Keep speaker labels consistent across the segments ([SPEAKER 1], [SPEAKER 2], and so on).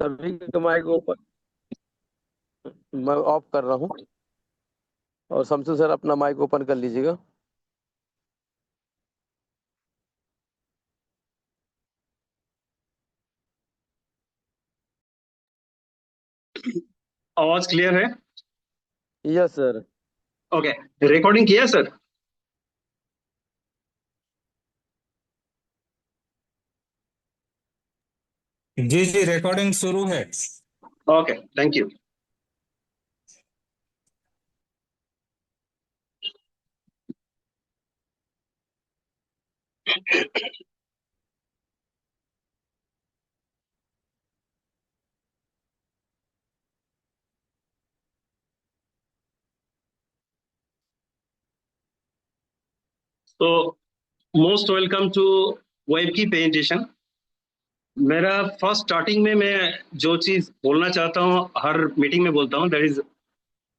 [SPEAKER 1] सभी के mic open. मैं ऑफ कर रहा हूँ। और शमसू सर अपना माइक ओपन कर लीजिएगा।
[SPEAKER 2] आवाज क्लियर है?
[SPEAKER 1] Yes sir.
[SPEAKER 2] ओके। रिकॉर्डिंग किया सर?
[SPEAKER 3] जी जी, रिकॉर्डिंग शुरू है।
[SPEAKER 2] Okay, thank you. तो मोस्ट वेलकम टू वेब की प्रेजेंटेशन। मेरा फर्स्ट स्टार्टिंग में मैं जो चीज बोलना चाहता हूँ हर मीटिंग में बोलता हूँ, दैट इज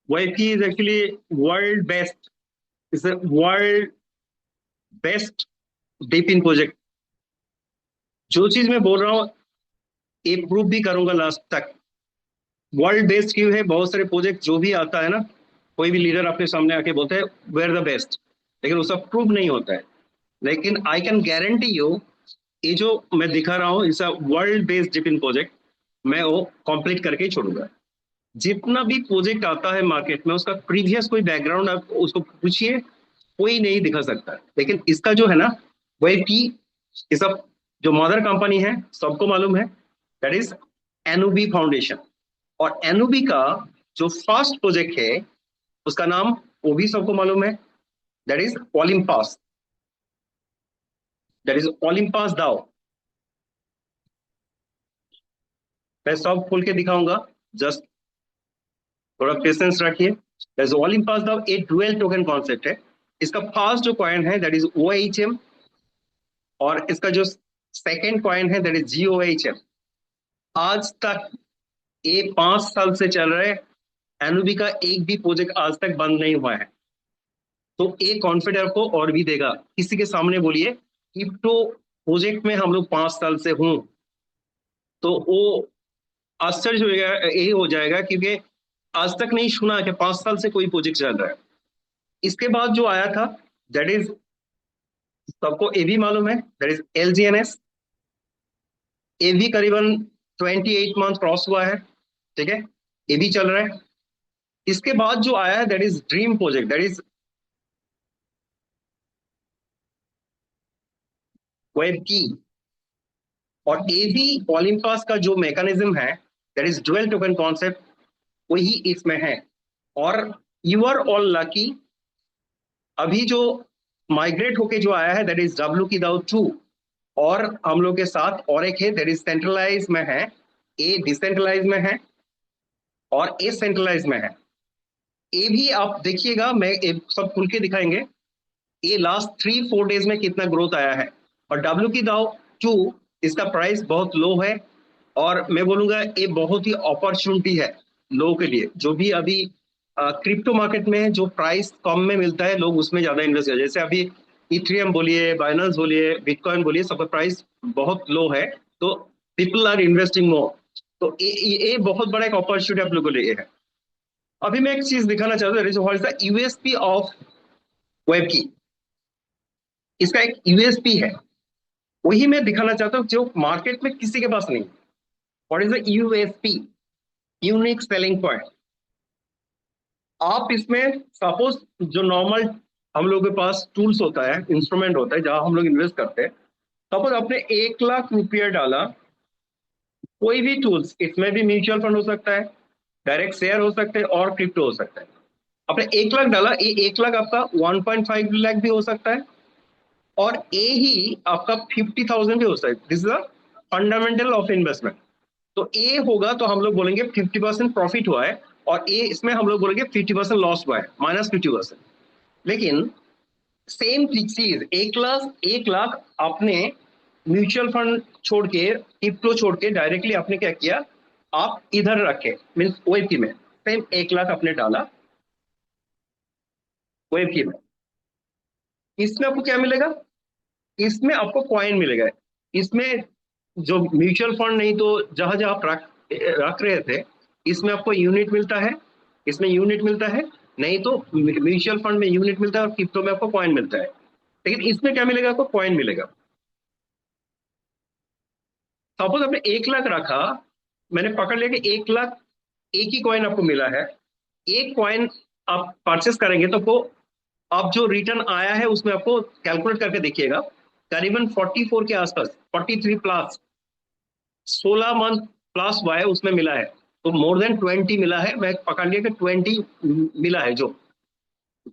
[SPEAKER 2] वेब की is actually world best, is world best deep in project. जो चीज मैं बोल रहा हूँ ये प्रूव भी करूंगा लास्ट तक। वर्ल्ड बेस्ट क्यों है? बहुत सारे प्रोजेक्ट जो भी आता है ना, कोई भी लीडर अपने सामने आके बोलते हैं वे आर द बेस्ट, लेकिन उसका प्रूव नहीं होता है। लेकिन आई कैन गारंटी यू, ये जो मैं दिखा रहा हूँ इस वर्ल्ड बेस्ड डिपिन प्रोजेक्ट, मैं वो कंप्लीट करके ही छोड़ूंगा। जितना भी प्रोजेक्ट आता है मार्केट में उसका प्रीवियस कोई बैकग्राउंड आप उसको पूछिए, कोई नहीं दिखा सकता। लेकिन इसका जो है ना, वही की ये सब जो मदर कंपनी है सबको मालूम है, दैट इज एनओबी फाउंडेशन। और एनओबी का जो फर्स्ट प्रोजेक्ट है उसका नाम वो भी सबको मालूम है, दैट इज ओलिम्पास, दैट इज ओलिम्पास दाओ। मैं सब खोल के दिखाऊंगा, जस्ट थोड़ा पेशेंस रखिए। दैट ओलिम्पास दाओ एक डुअल टोकन कॉन्सेप्ट है। इसका फर्स्ट जो कॉइन है दैट इज OHM, और इसका जो सेकेंड कॉइन है दैट इज GOHM। आज तक ये 5 साल से चल रहे एनओबी का एक भी प्रोजेक्ट आज तक बंद नहीं हुआ है। तो ये कॉन्फिडेंस को और भी देगा। किसी के सामने बोलिए क्रिप्टो प्रोजेक्ट में हम लोग 5 साल से हूं, तो वो आश्चर्य हो जाएगा, यही हो जाएगा, क्योंकि आज तक नहीं सुना कि 5 साल से कोई प्रोजेक्ट चल रहा है। इसके बाद जो आया था दैट इज, सबको ये भी मालूम है, दैट इज LGNS। ये भी करीबन 28 मंथ क्रॉस हुआ है, ठीक है, ये भी चल रहा है। इसके बाद जो आया है that is dream project, that is web की। और ये भी ओलिम्पस का जो मैकेनिज्म है that is dual token concept, वही इसमें है। और यू आर ऑल लकी, अभी जो माइग्रेट होके जो आया है दैट इज WK DAO 2। और हम लोग के साथ और एक है दैट इज सेंट्रलाइज में है, ए डिसेंट्रलाइज में है, और ए सेंट्रलाइज में है। ये भी आप देखिएगा, मैं सब खुल के दिखाएंगे ये लास्ट 3-4 डेज में कितना ग्रोथ आया है। और WK DAO 2 इसका प्राइस बहुत लो है, और मैं बोलूंगा ये बहुत ही अपॉर्चुनिटी है लोगों के लिए। जो भी अभी क्रिप्टो मार्केट में जो प्राइस कम में मिलता है लोग उसमें ज्यादा इन्वेस्ट करते हैं। जैसे अभी इथेरियम बोलिए, बाइनेंस बोलिए, बिटकॉइन बोलिए, सबका प्राइस बहुत लो है, तो पीपल आर इन्वेस्टिंग मोर। तो ये बहुत बड़ा एक अपॉर्चुनिटी आप लोगों के लिए है। अभी मैं एक चीज दिखाना चाहता हूँ, what is the USP of web की। इसका एक यूएसपी है, वही मैं दिखाना चाहता हूँ जो मार्केट में किसी के पास नहीं। What is the USP? Unique selling point. आप इसमें सपोज जो नॉर्मल हम लोग के पास टूल्स होता है, इंस्ट्रूमेंट होता है जहां हम लोग इन्वेस्ट करते हैं, सपोज आपने 1 लाख रुपया डाला, कोई भी टूल्स, इसमें भी म्यूचुअल फंड हो सकता है, डायरेक्ट शेयर हो सकते हैं, और क्रिप्टो हो सकता है। आपने 1 लाख डाला, ये 1 लाख आपका 1.5 लाख भी हो सकता है, और ए ही आपका 50,000 भी हो सकता है। This is the fundamental of investment. तो ए होगा तो हम लोग बोलेंगे 50% प्रॉफिट हुआ है, और ए इसमें हम लोग बोलेंगे 50% लॉस हुआ है, -50%। लेकिन सेम चीज 1 लाख आपने म्यूचुअल फंड छोड़ के, क्रिप्टो छोड़ के डायरेक्टली आपने क्या किया, आप इधर रखे, मीन वेब की में सेम 1 लाख आपने डाला वेब की में। इसमें आपको क्या मिलेगा? इसमें आपको कॉइन मिलेगा। इसमें जो म्यूचुअल फंड नहीं तो जहां जहां आप रख रहे थे, इसमें आपको यूनिट मिलता है, इसमें यूनिट मिलता है, नहीं तो म्यूचुअल फंड में यूनिट मिलता है और क्रिप्टो में आपको कॉइन मिलता है। लेकिन इसमें क्या मिलेगा, आपको कॉइन मिलेगा। सपोज आपने 1 लाख रखा, मैंने पकड़ लिया कि 1 लाख एक ही कॉइन आपको मिला है, एक कॉइन आप परचेस करेंगे तो आपको अब जो रिटर्न आया है उसमें आपको कैलकुलेट करके देखिएगा, करीबन 44 के आसपास, 43 प्लस 16 मंथ प्लस हुआ है उसमें मिला है। तो मोर देन 20 मिला है, मैं पकड़ लिया कि 20 मिला है। जो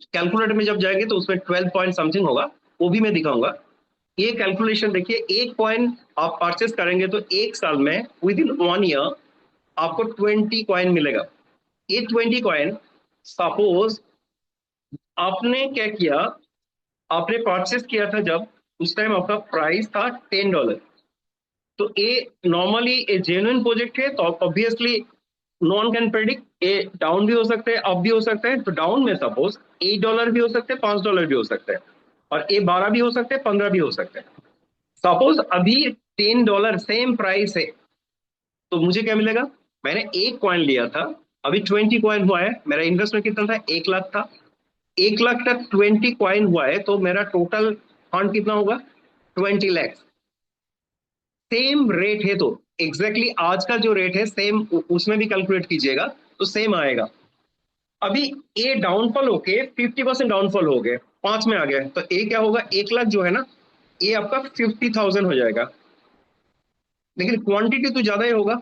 [SPEAKER 2] कैलकुलेटर में जब जाएंगे तो उसमें 12 पॉइंट समथिंग होगा, वो भी मैं दिखाऊंगा। ये कैलकुलेशन देखिए, एक कॉइन आप परचेस करेंगे तो 1 साल में विद इन 1 ईयर आपको 20 कॉइन मिलेगा। ये 20 कॉइन, सपोज आपने क्या किया, आपने परचेस किया था जब उस टाइम आपका प्राइस था $10, तो ये नॉर्मली ए जेन्युइन प्रोजेक्ट है, तो ऑब्वियसली नॉन कैन प्रेडिक्ट, ये डाउन भी हो सकते हैं, अप भी हो सकते हैं। तो डाउन में सपोज $8 भी हो सकते हैं, $5 भी हो सकते हैं, और ये 12 भी हो सकते हैं, 15 भी हो सकते हैं। सपोज अभी $10 सेम प्राइस है, तो मुझे क्या मिलेगा, मैंने एक कॉइन लिया था, अभी 20 कॉइन हुआ है, मेरा इन्वेस्टमेंट कितना था, 1 लाख था, 1 लाख तक 20 कॉइन हुआ है, तो मेरा टोटल फंड कितना होगा, 20 लाख। सेम रेट है, तो एग्जैक्टली आज का जो रेट है सेम उसमें भी कैलकुलेट कीजिएगा तो सेम आएगा। अभी ये डाउनफॉल होके 50% डाउनफॉल हो गए, 5 में आ गया, तो ये क्या होगा, 1 लाख जो है ना, ये आपका 50,000 हो जाएगा। लेकिन क्वांटिटी तो ज्यादा ही होगा,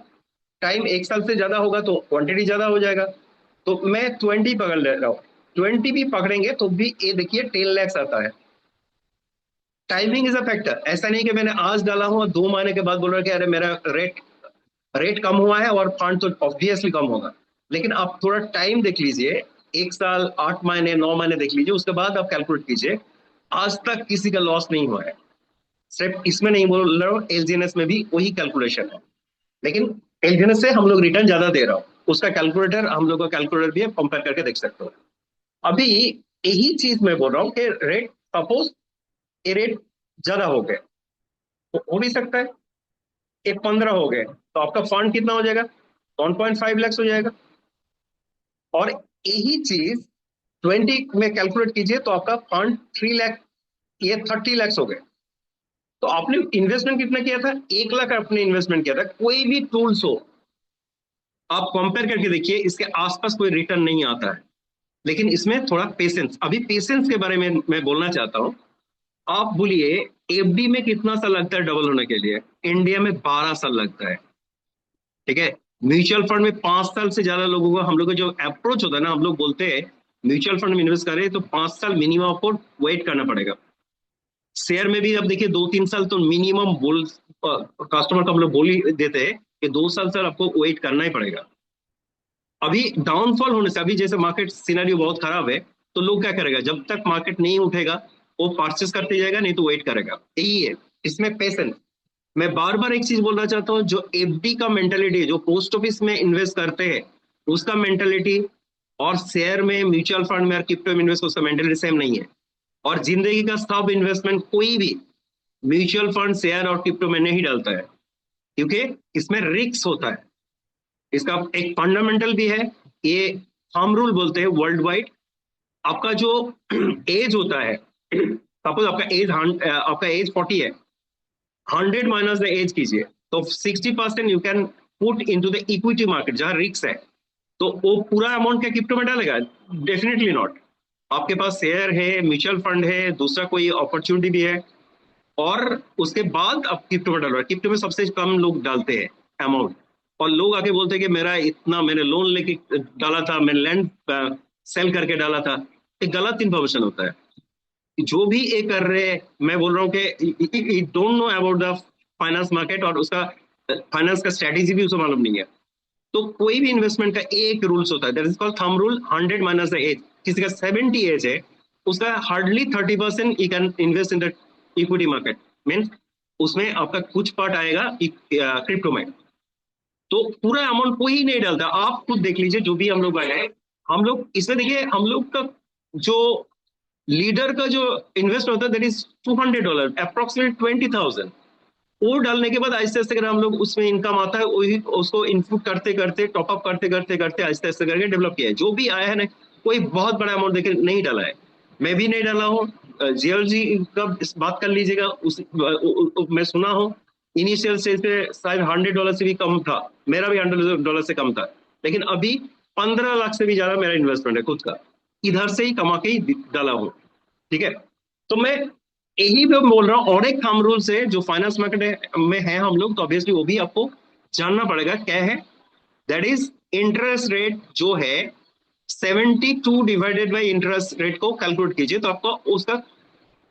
[SPEAKER 2] टाइम 1 साल से ज्यादा होगा तो क्वांटिटी ज्यादा हो जाएगा। तो मैं 20 पकड़ ले रहा हूँ, 20 भी पकड़ेंगे तो भी ये देखिए 10 लाख आता है। टाइमिंग इज अ फैक्टर, ऐसा नहीं कि मैंने आज डाला हूँ और 2 महीने के बाद बोल रहा कि अरे मेरा रेट कम हुआ है और फंड तो ऑब्वियसली कम होगा। लेकिन आप थोड़ा टाइम देख लीजिए, 1 साल, 8 महीने, 9 महीने देख लीजिए, उसके बाद आप कैलकुलेट कीजिए। आज तक किसी का लॉस नहीं हुआ है, सिर्फ इसमें नहीं बोल रहा हूँ, एलजीएनएस में भी वही कैलकुलेशन है, लेकिन एलजीएनएस से हम लोग रिटर्न ज्यादा दे रहा हूँ, उसका कैलकुलेटर हम लोग का कैलकुलेटर भी है, कंपेयर करके देख सकते हो। अभी यही चीज मैं बोल रहा हूँ कि रेट, सपोज ये रेट ज्यादा हो गए, तो हो भी सकता है ये 15 हो गए, तो आपका फंड कितना हो जाएगा, 1.5 लाख हो जाएगा। और यही चीज 20 में कैलकुलेट कीजिए तो आपका फंड 3 लाख, ये 30 लाख हो गए। तो आपने इन्वेस्टमेंट कितना किया था, 1 लाख आपने इन्वेस्टमेंट किया था। कोई भी टूल्स हो आप कंपेयर करके देखिए, इसके आसपास कोई रिटर्न नहीं आता है, लेकिन इसमें थोड़ा पेशेंस, अभी पेशेंस के बारे में मैं बोलना चाहता हूं। आप बोलिए एफडी में कितना साल लगता है डबल होने के लिए, इंडिया में 12 साल लगता है, ठीक है। म्यूचुअल फंड में 5 साल से ज्यादा लोगों को, हम लोग का जो अप्रोच होता है ना, हम लोग बोलते हैं म्यूचुअल फंड में इन्वेस्ट करें तो 5 साल मिनिमम आपको वेट करना पड़ेगा। शेयर में भी अब देखिए 2-3 साल तो मिनिमम बोल, कस्टमर को हम लोग बोल ही देते हैं कि 2 साल सर आपको वेट करना ही पड़ेगा। अभी डाउनफॉल होने से, अभी जैसे मार्केट सिनेरियो बहुत खराब है, तो लोग क्या करेगा, जब तक मार्केट नहीं उठेगा वो परचेस करते जाएगा, नहीं तो वेट करेगा। यही है इसमें पेशेंस। मैं बार बार एक चीज बोलना चाहता हूँ, जो एफडी का मेंटेलिटी है, जो पोस्ट ऑफिस में इन्वेस्ट करते हैं उसका मेंटेलिटी, और शेयर में, म्यूचुअल फंड में और क्रिप्टो में इन्वेस्ट, उसका मेंटेलिटी सेम नहीं है। और जिंदगी का सब इन्वेस्टमेंट कोई भी म्यूचुअल फंड, शेयर और क्रिप्टो में नहीं डालता है, क्योंकि इसमें रिस्क होता है। इसका एक फंडामेंटल भी है, ये थंब रूल बोलते हैं वर्ल्ड वाइड। आपका जो एज होता है, सपोज आपका एज 40 है, 100 माइनस द एज कीजिए तो 60% you can put into the equity market जहां रिस्क है, तो वो पूरा अमाउंट क्या क्रिप्टो में डालेगा, डेफिनेटली नॉट। आपके पास शेयर है, म्यूचुअल फंड है, दूसरा कोई अपॉर्चुनिटी भी है, और उसके बाद आप क्रिप्टो में डाल रहे हैं। क्रिप्टो में सबसे कम लोग डालते हैं अमाउंट, और लोग आके बोलते हैं कि मेरा इतना, मैंने लोन लेके डाला था, मैंने लैंड सेल करके डाला था। एक गलत इन्फॉर्मेशन होता है। जो भी ये कर रहे हैं, मैं बोल रहा हूँ कि don't know about the finance market, और उसका फाइनेंस का स्ट्रेटेजी भी उसे मालूम नहीं है। तो कोई भी इन्वेस्टमेंट का एक रूल्स होता है, that is called thumb rule, 100 minus the age. किसी का 70 एज है, उसका hardly 30% you can invest in the equity market, means उसमें आपका कुछ पार्ट आएगा क्रिप्टो में। तो पूरा अमाउंट कोई नहीं डालता, आप खुद देख लीजिए जो भी हम लोग आए हैं, हम लोग इसमें देखिए, हम लोग का जो लीडर का जो इन्वेस्ट होता है दैट इज $200, अप्रोक्सीमेट 20,000। वो डालने के बाद आहिस्ते आहिस्ते अगर हम लोग उसमें इनकम आता है वही उसको इनपुट करते करते टॉपअप करते करते करते आहिस्ते आहिस्ते करके डेवलप किया है। जो भी आया है ना, कोई बहुत बड़ा अमाउंट देके नहीं डाला है, मैं भी नहीं डाला हूँ। जीएलजी का इस बात कर लीजिएगा, मैं सुना हूँ इनिशियल स्टेज पे शायद $100 से भी कम था, मेरा भी $100 से कम था, लेकिन अभी 15 लाख से भी ज्यादा मेरा इन्वेस्टमेंट है खुद का, इधर से ही कमा के ही डाला हूँ। ठीक है, तो मैं यही पे बोल रहा हूँ। और एक थंब रूल से जो फाइनेंस मार्केट में है हम लोग, तो ऑब्वियसली वो भी आपको जानना पड़ेगा क्या है। दैट इज इंटरेस्ट रेट जो है 72 डिवाइडेड बाई इंटरेस्ट रेट को कैलकुलेट कीजिए तो आपको उसका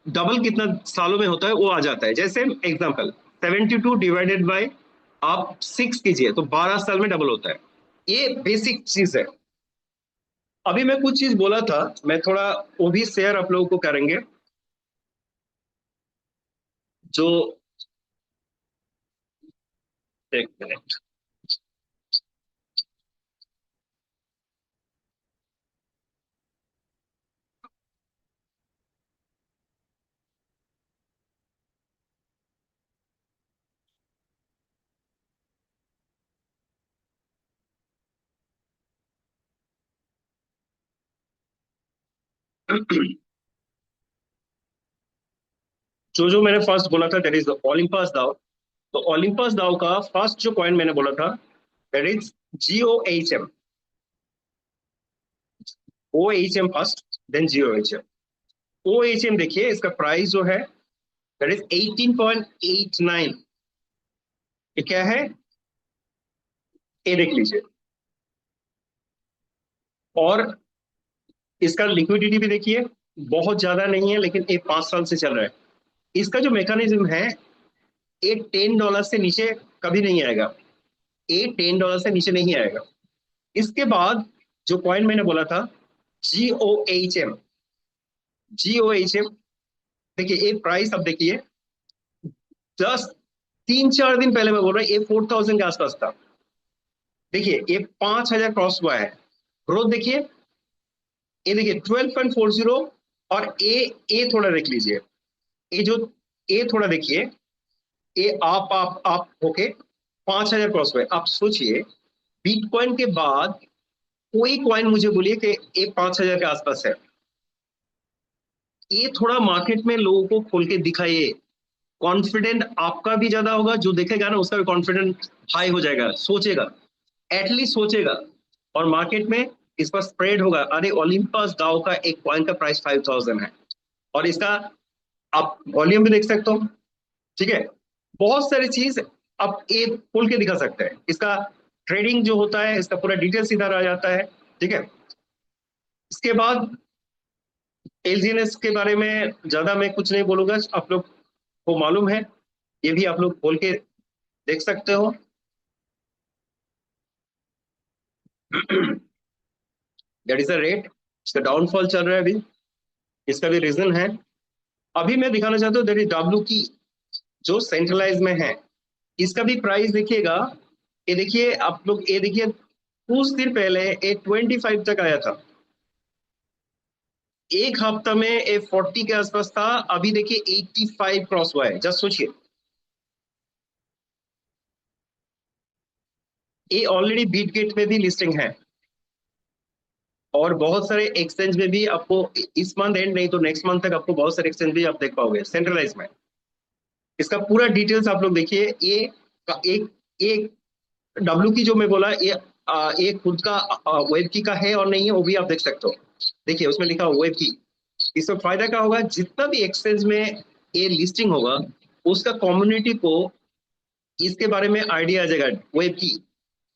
[SPEAKER 2] डबल कितना सालों में होता है वो आ जाता है। जैसे एग्जांपल 72 डिवाइडेड बाय आप 6 कीजिए तो 12 साल में डबल होता है। ये बेसिक चीज है। अभी मैं कुछ चीज बोला था, मैं थोड़ा वो भी शेयर आप लोगों को करेंगे। जो एक मिनट, जो मैंने फर्स्ट बोला था दैट इज ओलंपस दाव। तो ओलंपस दाव का फर्स्ट जो कॉइन मैंने बोला था that is GOHM। OHM first, then GOHM। OHM देखिए इसका प्राइस जो है दैट इज 18.89। ये क्या है, ये देख लीजिए। और इसका लिक्विडिटी भी देखिए, बहुत ज्यादा नहीं है, लेकिन ये 5 साल से चल रहा है। इसका जो मैकेनिज्म है, ये $10 से नीचे कभी नहीं आएगा, ये $10 से नीचे नहीं आएगा। इसके बाद जो कॉइन मैंने बोला था GOHM, GOHM देखिए ये प्राइस अब देखिए, जस्ट 3-4 दिन पहले मैं बोल रहा हूँ ये 4000 के आसपास था। देखिए ये 5000 क्रॉस हुआ है। ग्रोथ देखिए, ये देखिए 12.40। और ए थोड़ा देख लीजिए, ये जो ए थोड़ा देखिए, ये आप होके 5000 क्रॉस हुए। आप सोचिए बिटकॉइन के बाद कोई कॉइन मुझे बोलिए कि ये 5000 के आसपास है। ये थोड़ा मार्केट में लोगों को खोल के दिखाइए, कॉन्फिडेंट आपका भी ज्यादा होगा, जो देखेगा ना उसका भी कॉन्फिडेंट हाई हो जाएगा, सोचेगा, एटलीस्ट सोचेगा। और मार्केट में इस पर स्प्रेड होगा। अरे ओलंपस दाव का एक कॉइन का प्राइस 5000 है, और इसका आप वॉल्यूम भी देख सकते हो। ठीक है, बहुत सारी चीज आप ये खोल के दिखा सकते हैं। इसका ट्रेडिंग जो होता है, इसका पूरा डिटेल्स इधर आ जाता है। ठीक है, इसके बाद LGNS के बारे में ज्यादा मैं कुछ नहीं बोलूंगा, आप लोग को मालूम है, ये भी आप लोग खोल के देख सकते हो। दैट इज अ रेट, इसका डाउनफॉल चल रहा है अभी, इसका भी रीजन है। अभी मैं दिखाना चाहता हूँ दैट इज डब्ल्यू की जो सेंट्रलाइज में है, इसका भी प्राइस देखिएगा। ये देखिए आप लोग, ये देखिए कुछ दिन पहले ये 25 तक आया था, एक हफ्ता में ये 40 के आसपास था, अभी देखिए 85 क्रॉस हुआ है। जस्ट सोचिए, ये ऑलरेडी बीटगेट में भी लिस्टिंग है, और बहुत सारे एक्सचेंज में भी आपको इस मंथ एंड नहीं तो नेक्स्ट मंथ तक आपको बहुत सारे एक्सचेंज भी आप देख पाओगे सेंट्रलाइज में। इसका पूरा डिटेल्स आप लोग देखिए। एक एक डब्ल्यू की जो मैं बोला, ये खुद का वेब की का है और नहीं है वो भी आप देख सकते हो। देखिए उसमें लिखा हुआ वेब की। इससे फायदा क्या होगा, जितना भी एक्सचेंज में ये लिस्टिंग होगा उसका कम्युनिटी को इसके बारे में आइडिया आ जाएगा वेब की।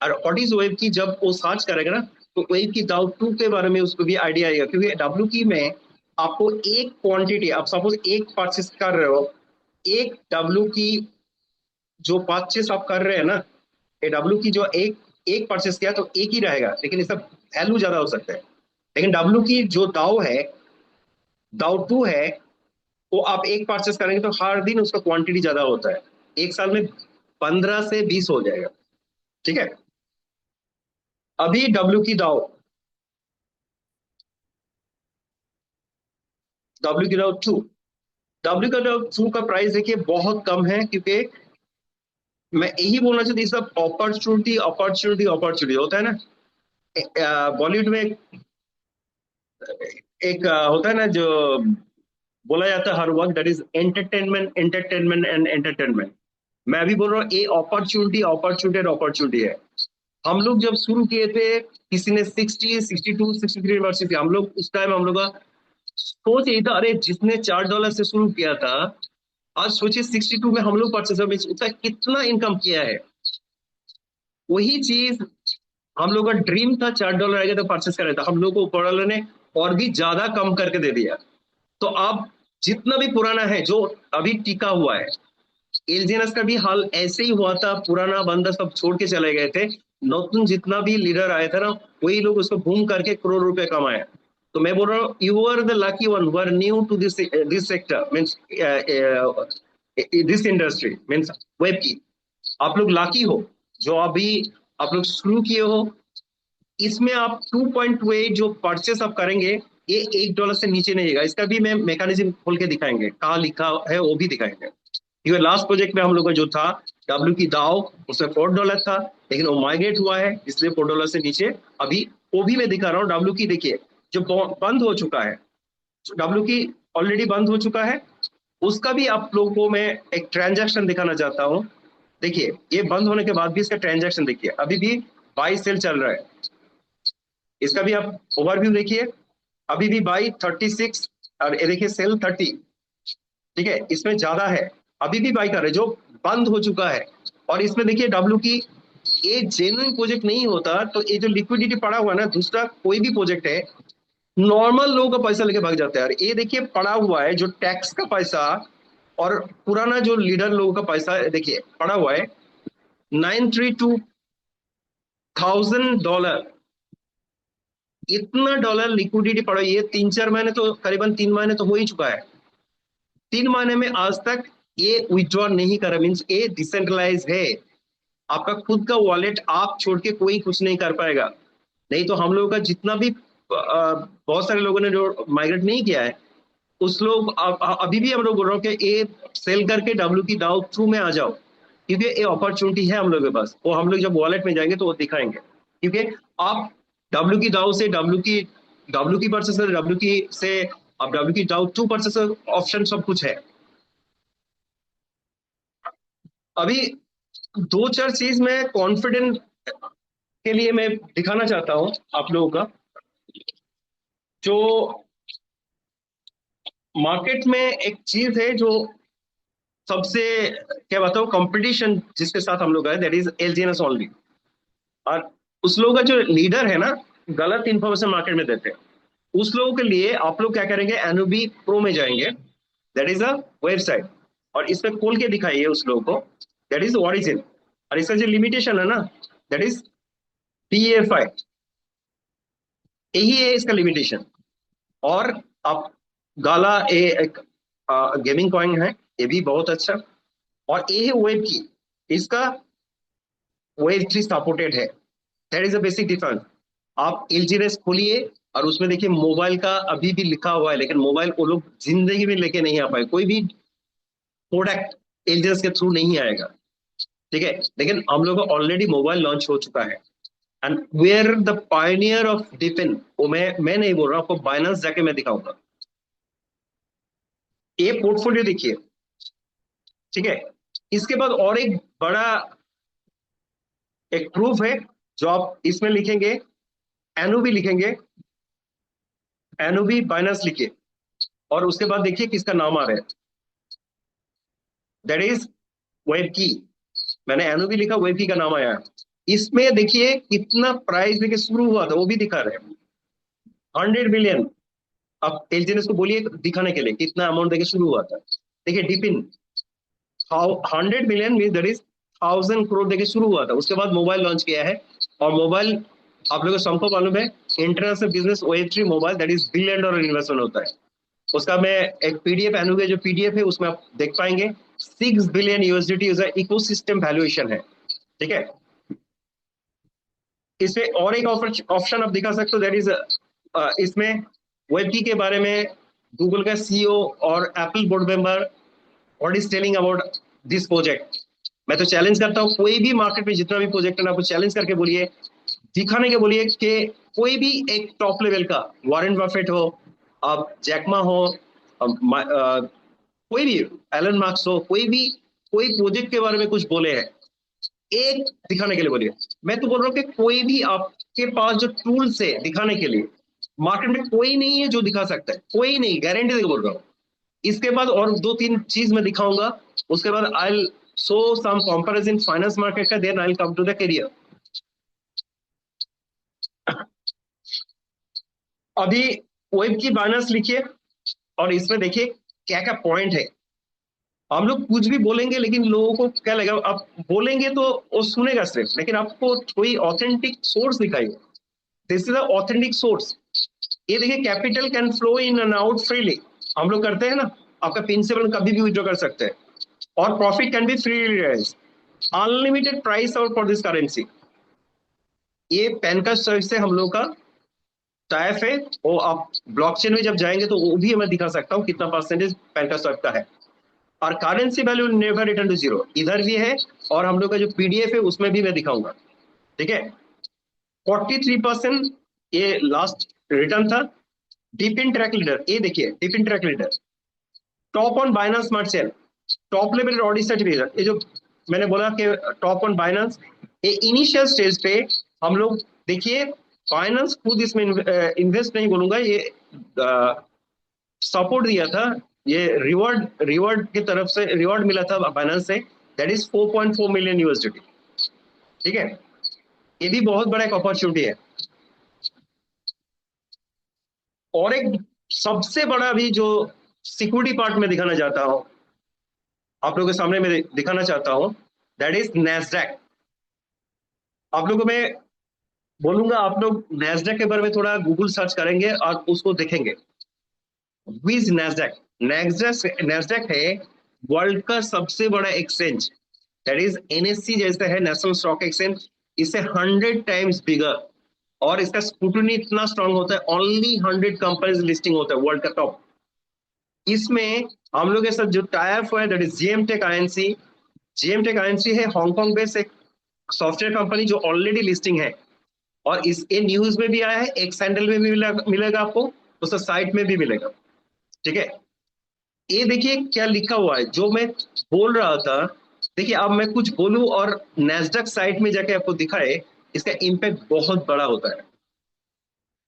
[SPEAKER 2] और व्हाट इज वेब की, जब वो सर्च करेगा ना तो वेब की दाव 2 के बारे में उसको भी आइडिया आएगा। क्योंकि डब्ल्यू की में आपको एक क्वांटिटी, आप सपोज एक परचेस कर रहे हो, एक डब्ल्यू की जो परचेस आप कर रहे हैं ना, ये डब्ल्यू की जो एक एक परचेस किया तो एक ही रहेगा, लेकिन इसका वैल्यू ज्यादा हो सकता है। लेकिन डब्ल्यू की जो दाव है, दाव 2 है, वो आप एक परचेस करेंगे तो हर दिन उसका क्वांटिटी ज्यादा होता है, एक साल में 15 से 20 हो जाएगा। ठीक है, अभी डब्ल्यू की दाव, डब्ल्यू की दाव 2, डब्ल्यू का दाव 2 का प्राइस देखिए बहुत कम है, क्योंकि मैं यही बोलना चाहती हूँ, सब अपॉर्चुनिटी अपॉर्चुनिटी अपॉर्चुनिटी होता है ना। बॉलीवुड में एक होता है ना, जो बोला जाता है हर वक्त, that is entertainment entertainment and entertainment. मैं अभी बोल रहा हूँ ये अपॉर्चुनिटी अपॉर्चुनिटी और अपॉर्चुनिटी है। हम लोग जब शुरू किए थे, किसी ने 60 62 63 यूनिवर्सिटी, हम लोग उस टाइम हम लोग का सोच यही था, अरे जिसने $4 से शुरू किया था, आज सोचिए 62 में हम लोग परचेस में उसका कितना इनकम किया है। वही चीज हम लोग का ड्रीम था, $4 आएगा तो परचेस कर रहा था, हम लोग को ऊपर वाले ने और भी ज्यादा कम करके दे दिया। तो अब जितना भी पुराना है जो अभी टिका हुआ है, एलजीएनएस का भी हाल ऐसे ही हुआ था, पुराना बंदा सब छोड़ के चले गए थे, नौतन जितना भी लीडर आए थे ना, वही लोग उसको घूम करके करोड़ रुपए कमाए। तो मैं बोल रहा हूँ, you are the lucky one who are new to this sector, means this industry, means web की। आप लोग लाकी हो जो अभी आप लोग शुरू किए हो। इसमें आप 2.28 जो परचेस आप करेंगे, ये $1 से नीचे नहीं होगा। इसका भी मैं मैकेनिज्म खोल के दिखाएंगे, कहाँ लिखा है वो भी दिखाएंगे। क्योंकि लास्ट प्रोजेक्ट में हम लोग का जो था डब्ल्यू की दाव, उसमें $4 था, लेकिन वो माइग्रेट हुआ है, इसलिए $4 से नीचे अभी वो भी मैं दिखा रहा हूँ। डब्ल्यू की देखिए जो बंद हो चुका है, डब्ल्यू की ऑलरेडी बंद हो चुका है, उसका भी आप लोगों को मैं एक ट्रांजैक्शन दिखाना चाहता हूँ। देखिए ये बंद होने के बाद भी इसका ट्रांजैक्शन देखिए, अभी भी बाई सेल चल रहा है। इसका भी आप ओवरव्यू देखिए, अभी भी बाई 36, और ये देखिए सेल 30, ठीक है, इसमें ज्यादा है, अभी भी बाई कर रहे जो बंद हो चुका है। और इसमें देखिए डब्ल्यू की, ये जेन्युइन प्रोजेक्ट नहीं होता तो ये जो लिक्विडिटी पड़ा हुआ है ना, दूसरा कोई भी प्रोजेक्ट है, नॉर्मल लोगों का पैसा लेके भाग जाता है यार। ये देखिए पड़ा हुआ है जो टैक्स का पैसा, और पुराना जो लीडर लोगों का पैसा देखिए पड़ा हुआ है, $932,000। इतना डॉलर लिक्विडिटी पड़ा, ये 3 4 महीने तो, करीबन 3 महीने तो हो ही चुका है। 3 महीने में आज तक ये विथड्रॉ नहीं करा, मीन्स ये डिसेंट्रलाइज है। आपका खुद का वॉलेट आप छोड़ के कोई कुछ नहीं कर पाएगा। नहीं तो हम लोगों का जितना भी बहुत सारे लोगों ने जो माइग्रेट नहीं किया है, उस लोग अभी भी हम लोग बोल रहे हो कि ये सेल करके डब्ल्यू की दाव थ्रू में आ जाओ, क्योंकि ये अपॉर्चुनिटी है हम लोग के पास। वो हम लोग जब वॉलेट में जाएंगे तो वो दिखाएंगे, क्योंकि आप डब्ल्यू की दाव से डब्ल्यू की परचेस से डब्ल्यू की से आप डब्ल्यू की दाव 2 परचेस ऑप्शन सब कुछ है। अभी 2 4 चीज में कॉन्फिडेंट के लिए मैं दिखाना चाहता हूं आप लोगों का। जो मार्केट में एक चीज है जो सबसे, क्या बताओ, कंपटीशन जिसके साथ हम लोग है, दैट इज एलजीएनएस ओनली। और उस लोगों का जो लीडर है ना, गलत इंफॉर्मेशन मार्केट में देते हैं, उस लोगों के लिए आप लोग क्या करेंगे, एनओबी प्रो में जाएंगे, दैट इज अ वेबसाइट, और इसमें खोल के दिखाइए उस लोगों को, दैट इज ओरिजिन। और इसका जो लिमिटेशन है ना, दैट इज PFI, यही है इसका लिमिटेशन। और आप गाला एक गेमिंग कॉइन है, ये भी बहुत अच्छा। और ये है वेब की, इसका वेब 3 सपोर्टेड है, that is a basic difference. आप एलजीएनएस खोलिए और उसमें देखिए मोबाइल का अभी भी लिखा हुआ है, लेकिन मोबाइल वो लोग जिंदगी में लेके नहीं आ पाए, कोई भी प्रोडक्ट एलजीएनएस के थ्रू नहीं आएगा, ठीक है। लेकिन हम लोग का ऑलरेडी मोबाइल लॉन्च हो चुका है, and where the pioneer of DeFi, वो मैं नहीं बोल रहा हूं, आपको बाइनेंस जाके मैं दिखाऊंगा। ये पोर्टफोलियो देखिए, ठीक है। इसके बाद और एक बड़ा एक प्रूफ है, जो आप इसमें लिखेंगे, एनओबी लिखेंगे, एनओबी बाइनेंस लिखिए, और उसके बाद देखिए किसका नाम आ रहा है, दैट इज वेब की। मैंने एनओबी लिखा, वेब की का नाम आया है। इसमें देखिए कितना प्राइस देके शुरू हुआ था, वो भी दिखा रहे हैं, 100 बिलियन। अब एलजीएनएस को बोलिए दिखाने के लिए कितना अमाउंट देके शुरू हुआ था। देखिए डिपिन 100 billion mean that is 1000 crore देके शुरू हुआ था। उसके बाद मोबाइल लॉन्च किया है, और मोबाइल आप लोगों को सबको मालूम है, international business OA3 mobile, that is $1 billion investment होता है। उसका मैं एक पीडीएफ एनुगे जो पीडीएफ है उसमें आप देख पाएंगे, $6 बिलियन इकोसिस्टम वैल्यूएशन है, ठीक है। इसमें और एक ऑप्शन आप दिखा सकते हो, दैट इज इसमें वेबकी के बारे में गूगल का CEO और Apple board member what is telling about this project. मैं तो चैलेंज करता हूँ, कोई भी मार्केट में जितना भी प्रोजेक्ट है ना, आपको चैलेंज करके बोलिए, दिखाने के बोलिए कि कोई भी एक टॉप लेवल का, वॉरेन बफेट हो, अब जैकमा हो, कोई भी एलन मार्क्स हो, कोई प्रोजेक्ट के बारे में कुछ बोले हैं, एक दिखाने के लिए बोलिए। मैं तो बोल रहा हूँ कि कोई भी आपके पास जो टूल्स है दिखाने के लिए, मार्केट में कोई नहीं है जो दिखा सकता है, कोई नहीं, गारंटी देकर बोल रहा हूँ। इसके बाद और 2-3 चीज मैं दिखाऊंगा, उसके बाद I will show some comparison finance market का, then I will come to the career. अभी वेब की बाइनेंस लिखिए और इसमें देखिए क्या क्या पॉइंट है। हम लोग कुछ भी बोलेंगे लेकिन लोगों को क्या लगेगा, आप बोलेंगे तो वो सुनेगा सिर्फ, लेकिन आपको कोई ऑथेंटिक सोर्स दिखाइए। This is a authentic source. ये देखिए, capital can flow in and out freely, हम लोग करते हैं ना, आपका प्रिंसिपल कभी भी विड्रॉ कर सकते हैं, और profit can be freely raised, unlimited price और फॉर दिस करेंसी। ये पैन कार्ड सर्विस से हम लोग का टाइप है, वो आप ब्लॉकचेन में जब जाएंगे तो वो भी मैं दिखा सकता हूँ कितना परसेंटेज पैन कार्ड सर्विस का है। और currency value never return to zero, इधर भी है, और हम लोग का जो पीडीएफ है उसमें भी मैं दिखाऊंगा। ठीक है, 43% ये लास्ट रिटर्न था। डीप इन ट्रैक लीडर, ये देखिए deep in track leader, top on Binance smart chain, top level audit certificate, ये जो मैंने बोला कि टॉप ऑन बाइनेंस, ये इनिशियल स्टेज पे हम लोग देखिए, बाइनेंस खुद इसमें इन्वेस्ट नहीं बोलूंगा, ये सपोर्ट दिया था, ये रिवॉर्ड की तरफ से रिवॉर्ड मिला था बाइनेंस से, दैट इज 4.4 मिलियन यूएसडी। ठीक है, ये भी बहुत बड़ा एक अपॉर्चुनिटी है। और एक सबसे बड़ा भी जो सिक्योरिटी पार्ट में दिखाना चाहता हूं, आप लोगों के सामने में दिखाना चाहता हूं, दैट इज नैस्डैक। आप लोगों को मैं बोलूंगा, आप लोग नैस्डैक के बारे में थोड़ा गूगल सर्च करेंगे और उसको देखेंगे। विज नैस्डैक, नैस्डैक है वर्ल्ड का सबसे बड़ा एक्सचेंज, दैट इज एनएससी जैसे है, नेशनल स्टॉक एक्सचेंज, इससे 100 टाइम्स बिगर, और इसका स्क्रूटनी इतना स्ट्रांग होता है, ओनली 100 कंपनीज लिस्टिंग होता है वर्ल्ड का टॉप। इसमें हम लोग के साथ जो टाई अप हुआ है, दैट इज जीएमटेक आईएनसी। जीएमटेक आईएनसी है हांगकांग बेस्ड एक सॉफ्टवेयर कंपनी जो ऑलरेडी लिस्टिंग है, और इस ये न्यूज में भी आया है, एक सैंडल में भी मिलेगा आपको, उसका साइट में भी मिलेगा। ठीक है, ये देखिए क्या लिखा हुआ है जो मैं बोल रहा था। देखिए, अब मैं कुछ बोलूं और नैस्डैक साइट में जाके आपको दिखाए, इसका इंपैक्ट बहुत बड़ा होता है।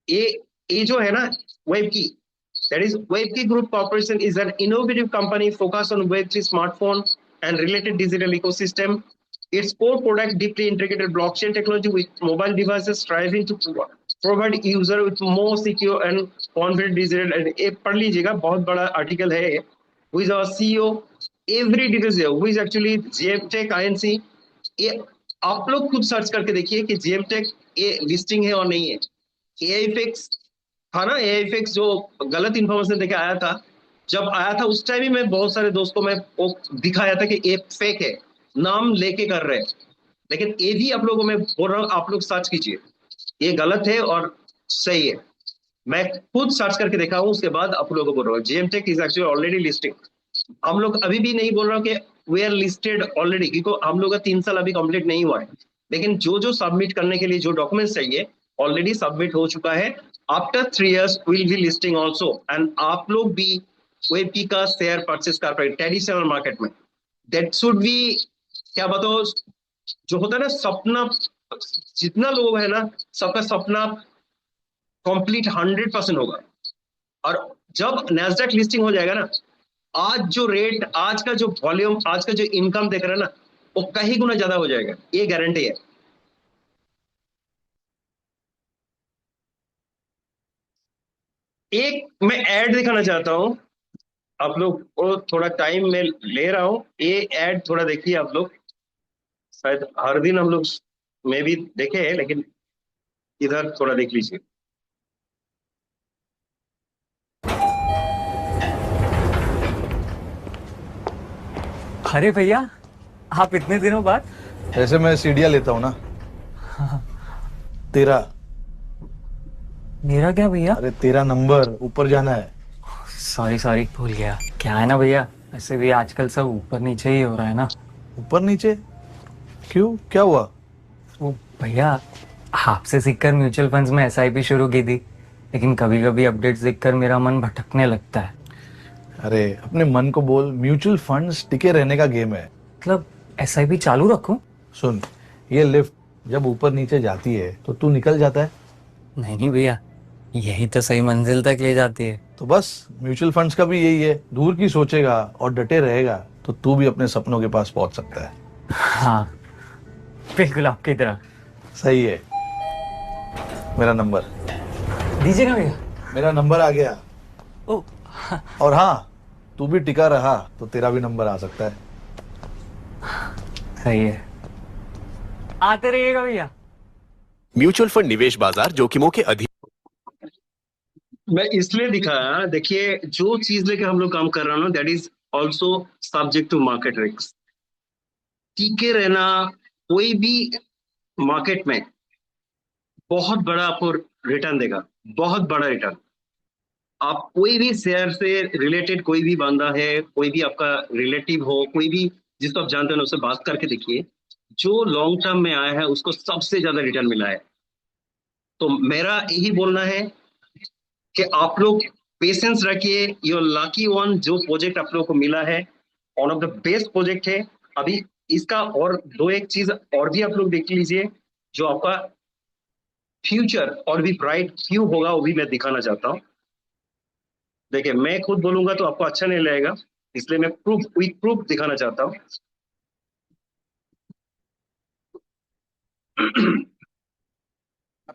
[SPEAKER 2] ये जो है ना, वेब की, that is Webkey Group Corporation is an innovative company focused on Web3 smartphone and related digital ecosystem. Its core product deeply integrated blockchain technology with mobile devices, striving to provide user with more secure and confident digital। and ये पढ़ लीजिएगा, बहुत बड़ा article है। Who is our CEO? Every details है। Who is actually GMTech INC? ये आप लोग खुद सर्च करके देखिए कि GMTech ये लिस्टिंग है और नहीं है। AIFX था ना, AIFX जो गलत इन्फॉर्मेशन देके आया था, जब आया था उस टाइम ही मैं बहुत सारे दोस्तों में वो दिखाया था कि ये फेक है, नाम लेके कर रहे हैं। लेकिन ये भी आप लोगों में बोल रहा हूँ, आप लोग सर्च कीजिए, ये गलत है और सही है। मैं खुद सर्च करके देखा हूँ, उसके बाद आप लोगों को बोल रहा हूँ GMTech is actually already listing. हम लोग अभी भी नहीं बोल रहा हूँ कि वी आर लिस्टेड ऑलरेडी, क्योंकि हम लोग का 3 साल अभी कंप्लीट नहीं हुआ है, लेकिन जो सबमिट करने के लिए जो डॉक्यूमेंट्स चाहिए ऑलरेडी सबमिट हो चुका है। After 3 years will be listing also, and आप लोग भी वेबकी का शेयर परचेस कर पाए ट्रेडिशनल मार्केट में। दैट शुड बी, क्या बताओ, जो होता है ना सपना, जितना लोग है ना, सबका सपना कंप्लीट 100% होगा। और जब नैस्डैक लिस्टिंग हो जाएगा ना, आज जो रेट, आज का जो वॉल्यूम, आज का जो इनकम देख रहे हैं ना, वो कहीं गुना ज्यादा हो जाएगा, ये गारंटी है। एक मैं ऐड दिखाना चाहता हूं, आप लोग को थोड़ा टाइम में ले रहा हूं, ये ऐड थोड़ा देखिए आप लोग, शायद हर दिन हम लोग में भी देखे हैं, लेकिन इधर थोड़ा देख लीजिए।
[SPEAKER 4] अरे भैया, आप इतने दिनों बाद।
[SPEAKER 5] ऐसे मैं सीढ़ियाँ लेता हूँ ना। तेरा,
[SPEAKER 4] मेरा क्या भैया?
[SPEAKER 5] अरे तेरा नंबर ऊपर जाना है।
[SPEAKER 4] सॉरी भूल गया। क्या है ना भैया, ऐसे भी आजकल सब ऊपर नीचे ही हो रहा है ना।
[SPEAKER 5] ऊपर नीचे क्यों, क्या हुआ?
[SPEAKER 4] वो भैया, आपसे सीखकर म्यूचुअल फंड्स में एसआईपी शुरू की थी, लेकिन कभी कभी अपडेट्स देखकर मेरा मन भटकने लगता है।
[SPEAKER 5] अरे अपने मन को बोल, म्यूचुअल फंड्स टिके रहने का गेम है।
[SPEAKER 4] मतलब एसआईपी चालू रखूं?
[SPEAKER 5] सुन, ये लिफ्ट जब ऊपर नीचे जाती है तो तू निकल जाता है।
[SPEAKER 4] नहीं भैया, यही तो सही मंजिल तक ले जाती है।
[SPEAKER 5] तो बस म्यूचुअल फंड्स का भी यही है, दूर की सोचेगा और डटे रहेगा तो तू भी अपने सपनों के पास पहुंच सकता है।
[SPEAKER 4] हाँ, बिल्कुल आपकी तरह।
[SPEAKER 5] सही है। मेरा नंबर
[SPEAKER 4] दीजिएगा भैया।
[SPEAKER 5] मेरा नंबर आ गया।
[SPEAKER 4] ओ,
[SPEAKER 5] और हाँ, तू भी टिका रहा तो तेरा भी नंबर आ सकता है।
[SPEAKER 4] सही है, आते रहिएगा भैया।
[SPEAKER 6] म्यूचुअल फंड निवेश बाजार जोखिमों के अधीन।
[SPEAKER 2] मैं इसलिए दिखाया, देखिए जो चीज लेके हम लोग काम कर रहे हैं ना, that is also subject to market risk. टिके रहना कोई भी मार्केट में बहुत बड़ा आपको रिटर्न देगा, बहुत बड़ा रिटर्न। आप कोई भी शेयर से रिलेटेड कोई भी बंदा है, कोई भी आपका रिलेटिव हो, कोई भी जिसको आप जानते हो, उससे बात करके देखिए, जो लॉन्ग टर्म में आया है उसको सबसे ज्यादा रिटर्न मिला है। तो मेरा यही बोलना है कि आप लोग पेशेंस रखिए। योर लकी वन, जो प्रोजेक्ट आप लोगों को मिला है, one of the best project है। अभी इसका और दो एक चीज और भी आप लोग देख लीजिए, जो आपका फ्यूचर और भी ब्राइट क्यों होगा वो भी मैं दिखाना चाहता हूँ। देखिए, मैं खुद बोलूंगा तो आपको अच्छा नहीं लगेगा, इसलिए मैं प्रूफ विथ प्रूफ दिखाना चाहता हूँ।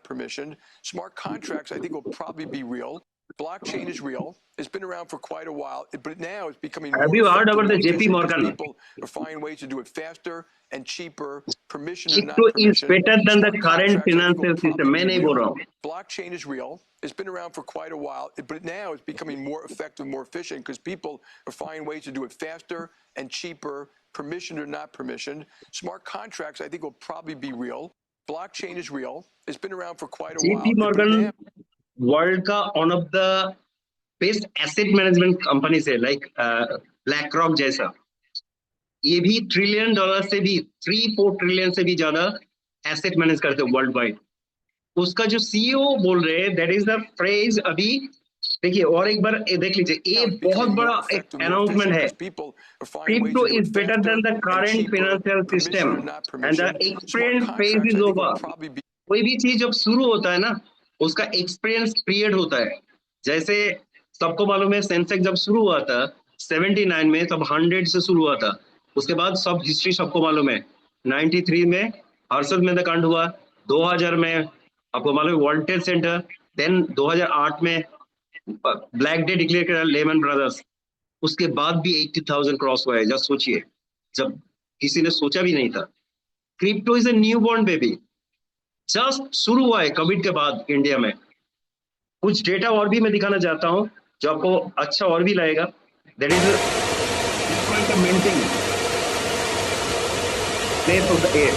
[SPEAKER 7] Permission. Smart contracts, I think, will probably be real. Blockchain is real. It's been around for quite a while, but now it's becoming more
[SPEAKER 2] Have you heard
[SPEAKER 7] effective,
[SPEAKER 2] about the
[SPEAKER 7] more
[SPEAKER 2] JP
[SPEAKER 7] efficient, because
[SPEAKER 2] Morgan?
[SPEAKER 7] people are finding ways to do it faster and cheaper, permission or not
[SPEAKER 2] Crypto is
[SPEAKER 7] permission.
[SPEAKER 2] better than the
[SPEAKER 7] Smart
[SPEAKER 2] current
[SPEAKER 7] contracts, I think, will
[SPEAKER 2] financial system.
[SPEAKER 7] probably
[SPEAKER 2] मैं
[SPEAKER 7] be
[SPEAKER 2] नहीं बोल
[SPEAKER 7] real.
[SPEAKER 2] रहा हूँ।
[SPEAKER 7] Blockchain is real. It's been around for quite a while, but now it's becoming more effective, more efficient, because people are finding ways to do it faster and cheaper, permission or not permission. Smart contracts, I think, will probably be real. Blockchain is real. It's been around for quite a while.
[SPEAKER 2] JP
[SPEAKER 7] but
[SPEAKER 2] Morgan
[SPEAKER 7] now
[SPEAKER 2] world का one of the best asset management company से, like BlackRock जैसा, ये भी $1 trillion से भी 3-4 trillion से भी ज्यादा एसेट मैनेज करते हैं वर्ल्ड वाइड। उसका जो सीईओ बोल रहे हैं, दैट इज द फ्रेज। अभी देखिए और एक बार देख लीजिए, ये
[SPEAKER 7] it's
[SPEAKER 2] बहुत
[SPEAKER 7] becoming
[SPEAKER 2] बड़ा
[SPEAKER 7] more
[SPEAKER 2] एक
[SPEAKER 7] effective, more
[SPEAKER 2] अनाउंसमेंट
[SPEAKER 7] efficient,
[SPEAKER 2] है।
[SPEAKER 7] because people are finding ways
[SPEAKER 2] Crypto
[SPEAKER 7] to do
[SPEAKER 2] is
[SPEAKER 7] it
[SPEAKER 2] better
[SPEAKER 7] faster
[SPEAKER 2] than the
[SPEAKER 7] and
[SPEAKER 2] current
[SPEAKER 7] cheaper,
[SPEAKER 2] financial
[SPEAKER 7] permission
[SPEAKER 2] system
[SPEAKER 7] or not
[SPEAKER 2] and the
[SPEAKER 7] permission. Smart
[SPEAKER 2] experience phase
[SPEAKER 7] contracts,
[SPEAKER 2] is
[SPEAKER 7] I think,
[SPEAKER 2] over.
[SPEAKER 7] will probably be
[SPEAKER 2] कोई भी चीज जब शुरू होता है ना, उसका experience period होता है। जैसे सबको मालूम है, सेंसेक्स जब शुरू हुआ था 79 में, तब 100 से शुरू हुआ था। उसके बाद सब हिस्ट्री सबको मालूम है। 93 में हर्षद मेहता कांड हुआ, 2000 में आपको मालूम है वर्ल्ड ट्रेड सेंटर, देन 2008 में ब्लैक डे डिक्लेयर करा लेमन ब्रदर्स। उसके बाद भी 80,000 क्रॉस हुआ है। जस्ट सोचिए, जब किसी ने सोचा भी नहीं था। Crypto is a new born baby, just शुरू हुआ है कोविड के बाद इंडिया में। कुछ डेटा और भी मैं दिखाना चाहता हूं जो आपको अच्छा और भी लगेगा। That is minting place of the air.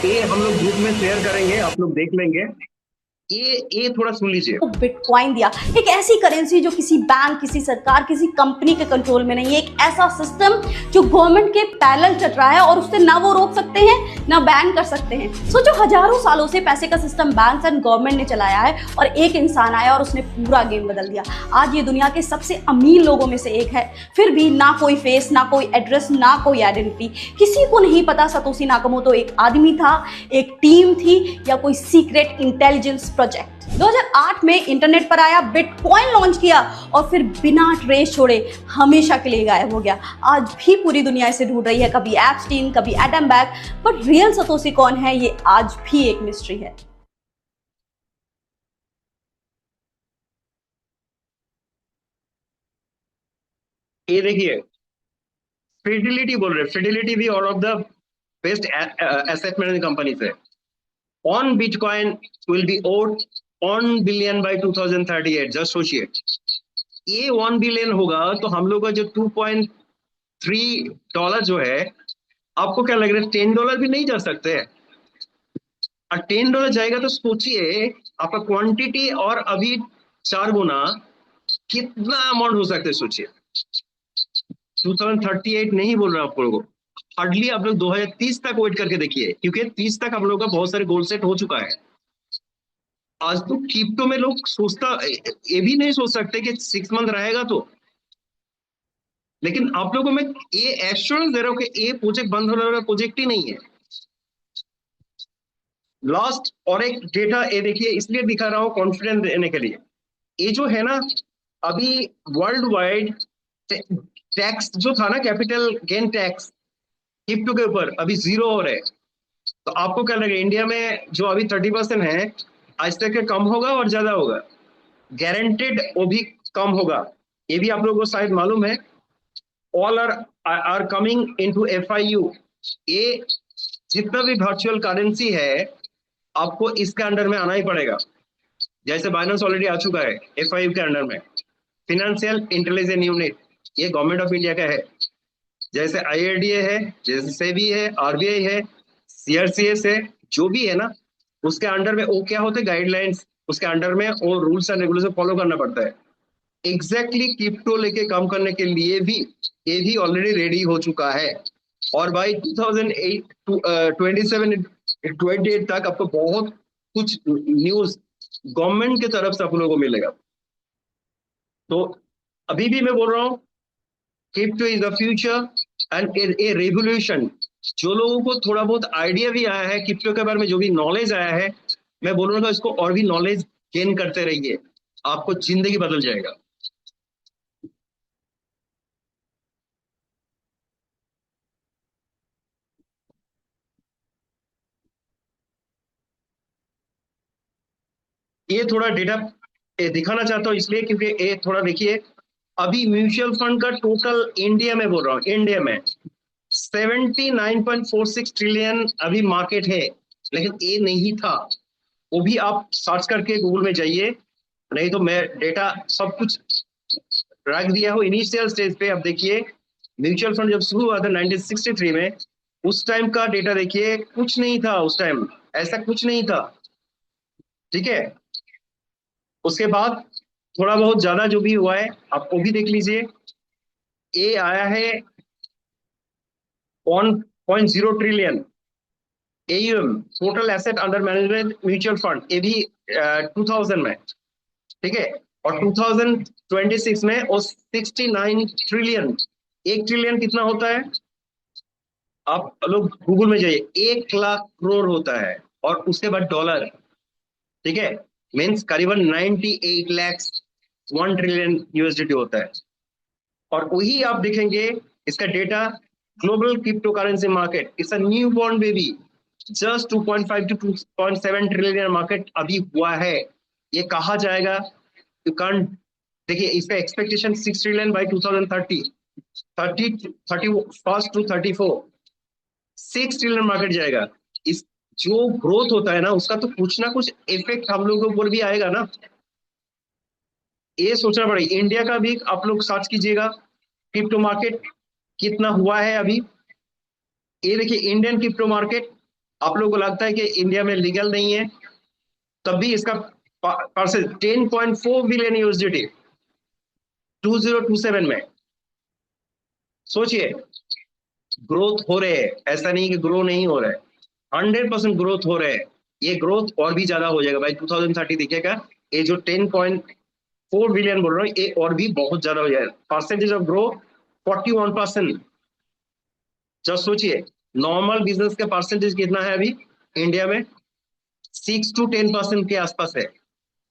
[SPEAKER 2] ये हम लोग ग्रुप में शेयर करेंगे, आप लोग देख लेंगे। ये थोड़ा सुन लीजिए।
[SPEAKER 8] बिटकॉइन दिया, एक ऐसी करेंसी जो किसी बैंक, किसी सरकार, किसी कंपनी के कंट्रोल में नहीं है। एक ऐसा सिस्टम जो गवर्नमेंट के पैरेलल चल रहा है और उससे ना वो रोक सकते हैं ना बैन कर सकते हैं। सोचो, हजारों सालों से पैसे का सिस्टम बैंक एंड गवर्नमेंट ने चलाया है और एक इंसान आया और उसने पूरा गेम बदल दिया। आज ये दुनिया के सबसे अमीर लोगों में से एक है, फिर भी ना कोई फेस, ना कोई एड्रेस, ना कोई आइडेंटिटी। किसी को नहीं पता सतोशी नाकामोटो एक आदमी था, एक टीम थी या कोई सीक्रेट इंटेलिजेंस प्रोजेक्ट। 2008 में इंटरनेट पर आया, बिटकॉइन लॉन्च किया और फिर बिना ट्रेस छोड़े हमेशा के लिए गायब हो गया। आज भी पूरी दुनिया इसे ढूंढ रही है, कभी एप्स्टीन, कभी Adam back, but real Satoshi कौन है ये आज भी एक मिस्ट्री है।
[SPEAKER 2] ये देखिए, फिडिलिटी बोल रहे, फिडिलिटी भी one of the best asset management company है। On bitcoin will be odd 1 billion by 2038। Just सोचिए, ये 1 बिलियन होगा तो हम लोग का जो $2.3 जो है, आपको क्या लग रहा है $10 भी नहीं जा सकते हैं? और $10 जाएगा तो सोचिए आपका क्वांटिटी और अभी 4 गुना कितना अमाउंट हो सकता है। सोचिए, 2038 नहीं बोल रहा आप लोगों को, हार्डली आप लोग 2030 तक वेट करके देखिए, क्योंकि 30 तक हम लोग का बहुत सारे गोल सेट हो चुका है। आज तो क्रिप्टो में लोग ये भी नहीं सोच सकते कि 6 मंथ रहेगा तो, लेकिन आप लोगों में ये एश्योरेंस दे रहा हूं कि ये प्रोजेक्ट बंद होने वाला प्रोजेक्ट ही नहीं है। लास्ट और एक डेटा ये देखिए, इसलिए दिखा रहा हूं कॉन्फिडेंस देने के लिए। ये जो है ना, अभी वर्ल्ड वाइड टैक्स जो था ना, कैपिटल गेन टैक्स क्रिप्टो के ऊपर अभी 0 हो रहे। तो आपको क्या लगे, इंडिया में जो अभी 30% है, आज तक कम होगा और ज्यादा होगा? गारंटेड वो भी कम होगा, ये भी आप लोगों को शायद मालूम है। All are coming into FIU। ये जितना भी वर्चुअल करेंसी है, आपको इसके अंडर में आना ही पड़ेगा। जैसे बाइनेंस ऑलरेडी आ चुका है FIU के अंडर में। फिनेंशियल इंटेलिजेंस यूनिट, ये गवर्नमेंट ऑफ इंडिया का है। जैसे IRDA है, जैसे सेबी है, RBI है, CRCS है, जो भी है ना, उसके अंडर में वो क्या होते हैं गाइडलाइंस, उसके अंडर में वो रूल्स एंड रेगुलेशन फॉलो करना पड़ता है। एग्जैक्टली क्रिप्टो लेके काम करने के लिए भी ये भी ऑलरेडी रेडी हो चुका है। और भाई 2027-28 तक आपको बहुत कुछ न्यूज गवर्नमेंट की तरफ से आप लोगों को मिलेगा। तो अभी भी मैं बोल रहा हूँ, crypto is the future and A revolution. जो लोगों को थोड़ा बहुत आइडिया भी आया है क्रिप्टो के बारे में, जो भी नॉलेज आया है, मैं बोलूंगा इसको और भी नॉलेज गेन करते रहिए, आपको जिंदगी बदल जाएगा। ये थोड़ा डेटा दिखाना चाहता हूँ इसलिए क्योंकि ये थोड़ा देखिए, अभी म्यूचुअल फंड का टोटल इंडिया में बोल रहा हूँ, इंडिया में 79.46 ट्रिलियन अभी मार्केट है, लेकिन ये नहीं था। वो भी आप सर्च करके गूगल में जाइए, नहीं तो मैं डेटा सब कुछ रख दिया हो इनिशियल स्टेज पे। अब देखिए, म्यूचुअल फंड जब शुरू हुआ था 1963 में, उस टाइम का डेटा देखिए, कुछ नहीं था उस टाइम, ऐसा कुछ नहीं था, ठीक है। उसके बाद थोड़ा बहुत ज्यादा जो भी हुआ है आप वो भी देख लीजिए। ये आया है 1.0 trillion AUM, total asset under management mutual fund, ये भी 2000 में, ठीक है। और 2026 में वो 69 ट्रिलियन। 1 ट्रिलियन कितना होता है, आप लोग गूगल में जाइए, 1 लाख करोड़ होता है। और उसके बाद डॉलर, ठीक है, मीन्स करीबन 98 लाख 1 ट्रिलियन USDT होता है। और वही आप देखेंगे इसका data, global crypto currency market it's a new born baby, just 2.5 to 2.7 trillion market अभी हुआ है। ये कहा जाएगा, यू कांट, देखिए इसका expectation 6 trillion by 2030, 31st to 34, 6 trillion market जाएगा। इस जो ग्रोथ होता है ना, उसका तो कुछ ना कुछ इफेक्ट हम लोगों पर भी आएगा ना, ये सोचना पड़ेगा। इंडिया का भी आप लोग सर्च कीजिएगा, क्रिप्टो मार्केट कितना हुआ है अभी। ये देखिए इंडियन क्रिप्टो मार्केट, आप लोगों को लगता है कि इंडिया में लीगल नहीं है, तब भी इसका परसेंट 10.4 बिलियन USDT 2027 में। सोचिए, ग्रोथ हो रहे हैं, ऐसा नहीं कि ग्रो नहीं हो रहा है, 100% ग्रोथ हो रहे हैं। ये ग्रोथ और भी ज्यादा हो जाएगा भाई 2030 दिखेगा। ये जो 10.4 बिलियन बोल रहा हूँ, ये और भी बहुत ज्यादा हो जाएगा। Percentage of grow 41%। जब सोचिए नॉर्मल बिजनेस का परसेंटेज कितना है अभी इंडिया में, 6 to 10% के आसपास है।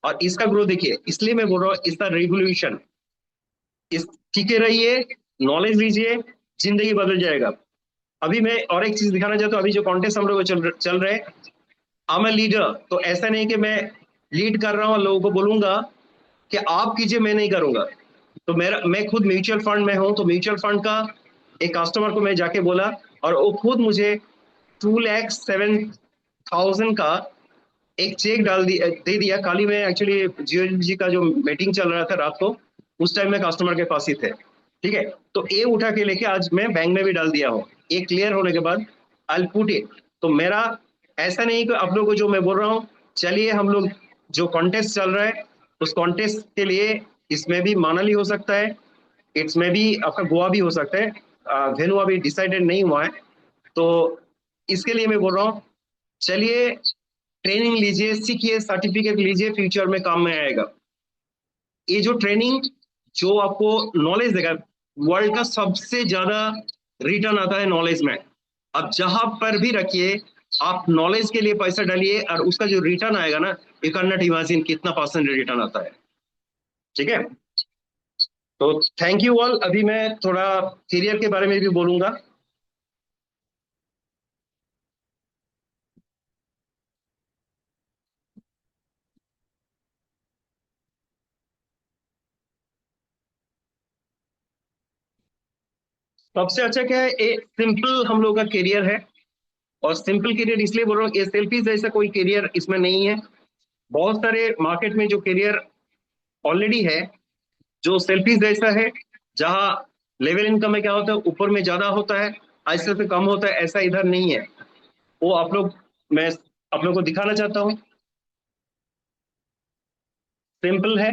[SPEAKER 2] और इसका ग्रोथ देखिए, इसलिए मैं बोल रहा हूँ इसका रेवोल्यूशन। इस टिके रहिए, नॉलेज लीजिए, जिंदगी बदल जाएगा। अभी मैं और एक चीज दिखाना चाहता हूँ, अभी जो कॉन्टेस्ट हम लोग चल रहे हैं, आई एम लीडर, तो ऐसा नहीं कि मैं लीड कर रहा हूँ, लोगों को बोलूंगा कि आप कीजिए, मैं नहीं करूंगा। तो मैं खुद म्यूचुअल फंड में हूं, तो म्यूचुअल फंड का एक कस्टमर को मैं जाके बोला, और वो खुद मुझे 2,07,000 का एक चेक दे दिया। कल ही मैं एक्चुअली जियोलॉजी का जो मीटिंग चल रहा था रात को, उस टाइम में कस्टमर के पास ही थे, ठीक है। तो ये उठा के लेके आज मैं बैंक में भी डाल दिया हूँ। ये क्लियर होने के बाद आई पुट इट। तो मेरा ऐसा नहीं कि आप लोगों को जो मैं बोल रहा हूँ, चलिए हम लोग जो कॉन्टेस्ट चल रहा है, उस कॉन्टेस्ट के लिए इसमें भी मनाली हो सकता है, इसमें भी आपका गोवा भी हो सकता है। वेन्यू अभी डिसाइडेड नहीं हुआ है, तो इसके लिए मैं बोल रहा हूँ, चलिए ट्रेनिंग लीजिए, सीखिए, सर्टिफिकेट लीजिए, फ्यूचर में काम में आएगा। ये जो ट्रेनिंग जो आपको नॉलेज देगा, वर्ल्ड का सबसे ज्यादा रिटर्न आता है नॉलेज में। आप जहां पर भी रखिए, आप नॉलेज के लिए पैसा डालिए और उसका जो रिटर्न आएगा ना, यू कैन नॉट इमेजिन कितना % रिटर्न आता है। ठीक है, तो थैंक यू ऑल। अभी मैं थोड़ा करियर के बारे में भी बोलूंगा। सबसे अच्छा क्या है, एक सिंपल हम लोग का करियर है। और सिंपल करियर इसलिए बोल रहा हूँ, एसएलपी जैसा कोई करियर इसमें नहीं है। बहुत सारे मार्केट में जो करियर ऑलरेडी है, जो सेल्फीज जैसा है, जहां लेवल इनकम में क्या होता है, ऊपर में ज्यादा होता है, ऐसे से कम होता है, ऐसा इधर नहीं है। वो आप लोग, मैं आप लोग को दिखाना चाहता हूँ, सिंपल है।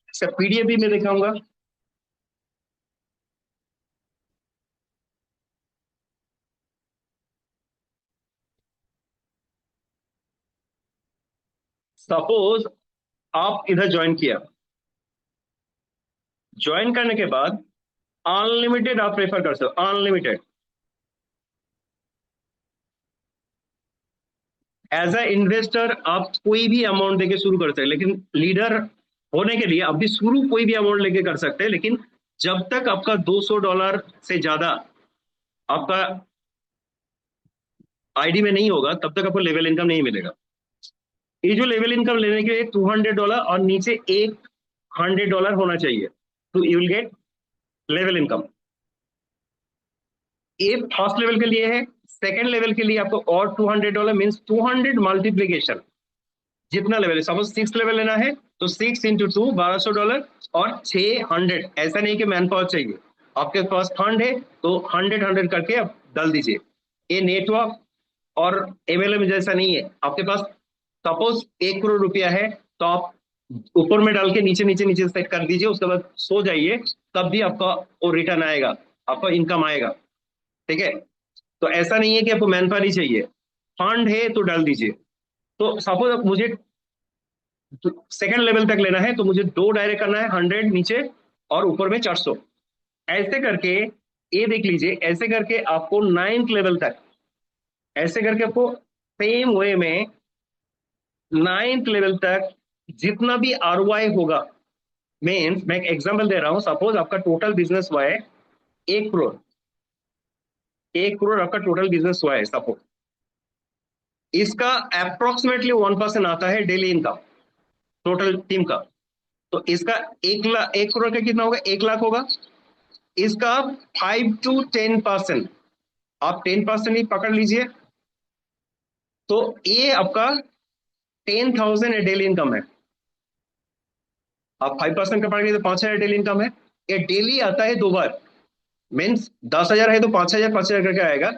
[SPEAKER 2] इसका पीडीएफ भी मैं दिखाऊंगा। सपोज आप इधर ज्वाइन किया, ज्वाइन करने के बाद अनलिमिटेड आप प्रेफर कर सकते हो, अनलिमिटेड। एज अ इन्वेस्टर आप कोई भी अमाउंट देके शुरू कर सकते हैं, लेकिन लीडर होने के लिए आप भी शुरू कोई भी अमाउंट लेके कर सकते हैं, लेकिन जब तक आपका $200 से ज्यादा आपका आईडी में नहीं होगा, तब तक आपको लेवल इनकम नहीं मिलेगा। ये जो लेवल इनकम लेने के लिए $200 और नीचे $100 होना चाहिए, तो you will get level income. ये फर्स्ट लेवल के लिए है। सेकेंड लेवल के लिए आपको और $200 मीन्स 200 मल्टीप्लीकेशन। जितना लेवल है, सपोज 6 लेवल लेना है तो 6 × 2 $1200 और 600। ऐसा नहीं कि मैन पावर चाहिए, आपके पास फंड है तो 100 करके आप डाल दीजिए। ये नेटवर्क और एमएलएम जैसा नहीं है। आपके पास सपोज 1 करोड़ रुपया है तो आप ऊपर में डाल के नीचे नीचे नीचे सेट कर दीजिए, उसके बाद सो जाइए, तब भी आपका वो रिटर्न आएगा, आपका इनकम आएगा। ठीक है, तो ऐसा नहीं है कि आपको मैन पावर ही चाहिए, फंड है तो डाल दीजिए। तो सपोज मुझे सेकंड लेवल तक लेना है तो मुझे 2 डायरेक्ट करना है, 100 नीचे और ऊपर में 400। ऐसे करके ये देख लीजिए, ऐसे करके आपको 9th लेवल तक, ऐसे करके आपको सेम वे में 9th लेवल तक जितना भी ROI होगा, मीन्स मैं एक एग्जांपल दे रहा हूं, सपोज आपका टोटल बिजनेस हुआ है 1 करोड़, 1 करोड़ आपका टोटल बिजनेस हुआ है सपोज, इसका अप्रोक्सीमेटली 1% आता है डेली इनकम टोटल टीम का। तो इसका 1 करोड़ का कितना होगा, 1 लाख होगा। इसका 5 to 10%, आप 10% ही पकड़ लीजिए, तो ये आपका 10,000 डेली इनकम है। आप 5% का पकड़ लीजिए तो 5,000 डेली इनकम है। ये डेली आता है 2 बार, मीन्स 10,000 है तो 5,000 5,000 करके आएगा,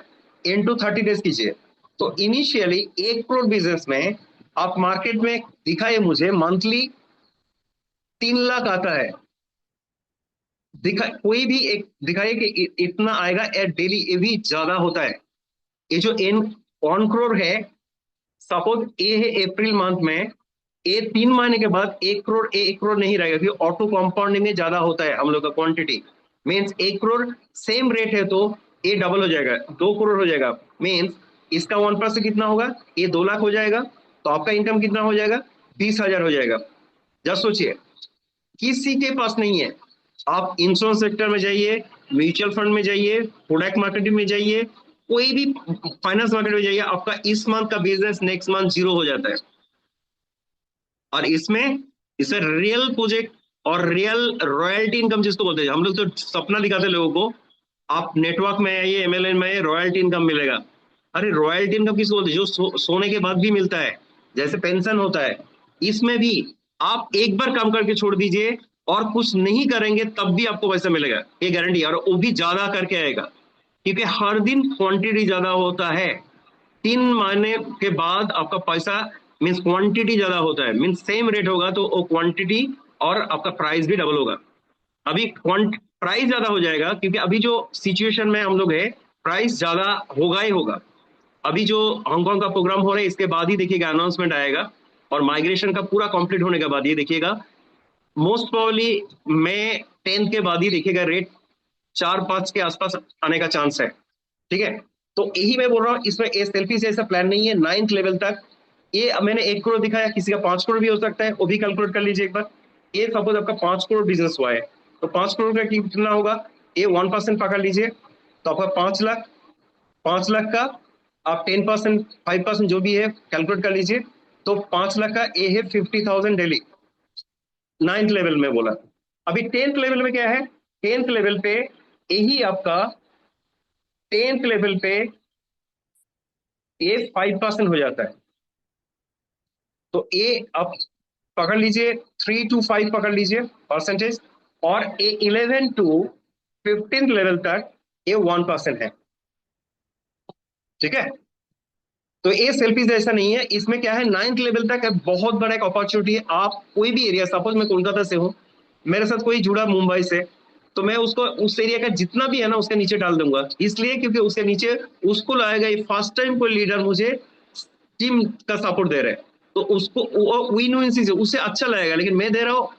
[SPEAKER 2] इनटू 30 डेज कीजिए। तो इनिशियली 1 करोड़ बिजनेस में आप मार्केट में दिखाए मुझे मंथली 3 लाख आता है, कोई भी एक दिखाइए कि इतना आएगा डेली, ये भी ज्यादा होता है। ये जो 1 करोड़ है, सपोज ये है अप्रैल मंथ में, ये 3 महीने के बाद 1 करोड़ नहीं रहेगा, क्योंकि ऑटो कंपाउंडिंग में ज्यादा होता है हम लोग का quantity. Means 1 crore same rate है तो ये डबल हो जाएगा, 2 करोड़ हो जाएगा। मीन्स इसका 1% कितना होगा, ये 2 लाख हो जाएगा, तो आपका इनकम कितना हो जाएगा, 20,000 हो जाएगा। जस्ट सोचिए, किसी के पास नहीं है। आप इंश्योरेंस सेक्टर में जाइए, म्यूचुअल फंड में जाइए, प्रोडक्ट मार्केटिंग में जाइए, कोई भी फाइनेंस मार्केट में जाइए, आपका इस मंथ का बिजनेस नेक्स्ट मंथ 0 हो जाता है। और इसमें रियल प्रोजेक्ट और रियल रॉयल्टी इनकम जिसको बोलते हैं, हम लोग तो सपना दिखाते हैं लोगों को, आप नेटवर्क में आइए, एमएलएन में आइए, रॉयल्टी इनकम मिलेगा। अरे रॉयल्टी इनकम किसको बोलते हैं, जो सोने के बाद भी मिलता है, जैसे पेंशन होता है। इसमें भी आप एक बार काम करके छोड़ दीजिए और कुछ नहीं करेंगे तब भी आपको पैसा मिलेगा, ये गारंटी। और वो भी ज्यादा करके आएगा, क्योंकि हर दिन क्वांटिटी ज्यादा होता है। 3 महीने के बाद आपका पैसा मीन्स क्वांटिटी ज्यादा होता है, मीन्स सेम रेट होगा तो वो क्वांटिटी और आपका प्राइस भी डबल होगा। अभी प्राइस ज्यादा हो जाएगा, क्योंकि अभी जो सिचुएशन में हम लोग है, प्राइस ज्यादा होगा ही होगा। अभी जो हांगकांग का प्रोग्राम हो रहा है इसके बाद ही देखिएगा अनाउंसमेंट आएगा, और माइग्रेशन का पूरा कंप्लीट होने के बाद ये देखिएगा मोस्ट प्रोबेबली मई 10 के बाद ही देखिएगा रेट 4-5 के आसपास आने का चांस है। ठीक है, तो यही मैं बोल रहा हूँ, इसमें एसएलपी से ऐसा प्लान नहीं है 9th लेवल तक। ये मैंने 1 करोड़ दिखाया, किसी का 5 करोड़ भी हो सकता है, वो भी कैलकुलेट कर लीजिए एक बार। ये सपोज आपका 5 करोड़ बिजनेस हुआ है, तो 5 करोड़ का कितना होगा, ये 1% पकड़ लीजिए, तो आपका 5 लाख, 5 लाख का आप 10%, 5% जो भी है कैलकुलेट कर लीजिए, तो 5 लाख का ये है 50,000 डेली। 9th लेवल में बोला। अभी 10th लेवल में क्या है, 10th लेवल पे यही आपका 10th लेवल पे ये 5% हो जाता है, तो ये आप पकड़ लीजिए 3 to 5 पकड़ लीजिए परसेंटेज, और ये 11 to 15th लेवल तक ये 1% है। ठीक है, तो ये सेल्फी ऐसा नहीं है, इसमें क्या है 9th लेवल तक है, बहुत बड़ा एक अपॉर्चुनिटी है। आप कोई भी एरिया, सपोज मैं कोलकाता से हूँ, मेरे साथ कोई जुड़ा मुंबई से, तो मैं उसको उस एरिया का जितना भी है ना उसके नीचे डाल दूंगा, इसलिए क्योंकि उसके नीचे उसको लाएगा, ये फर्स्ट टाइम कोई लीडर मुझे टीम का सपोर्ट दे रहे हैं, तो उसको विन विन चीज उससे अच्छा लगेगा, लेकिन मैं दे रहा हूँ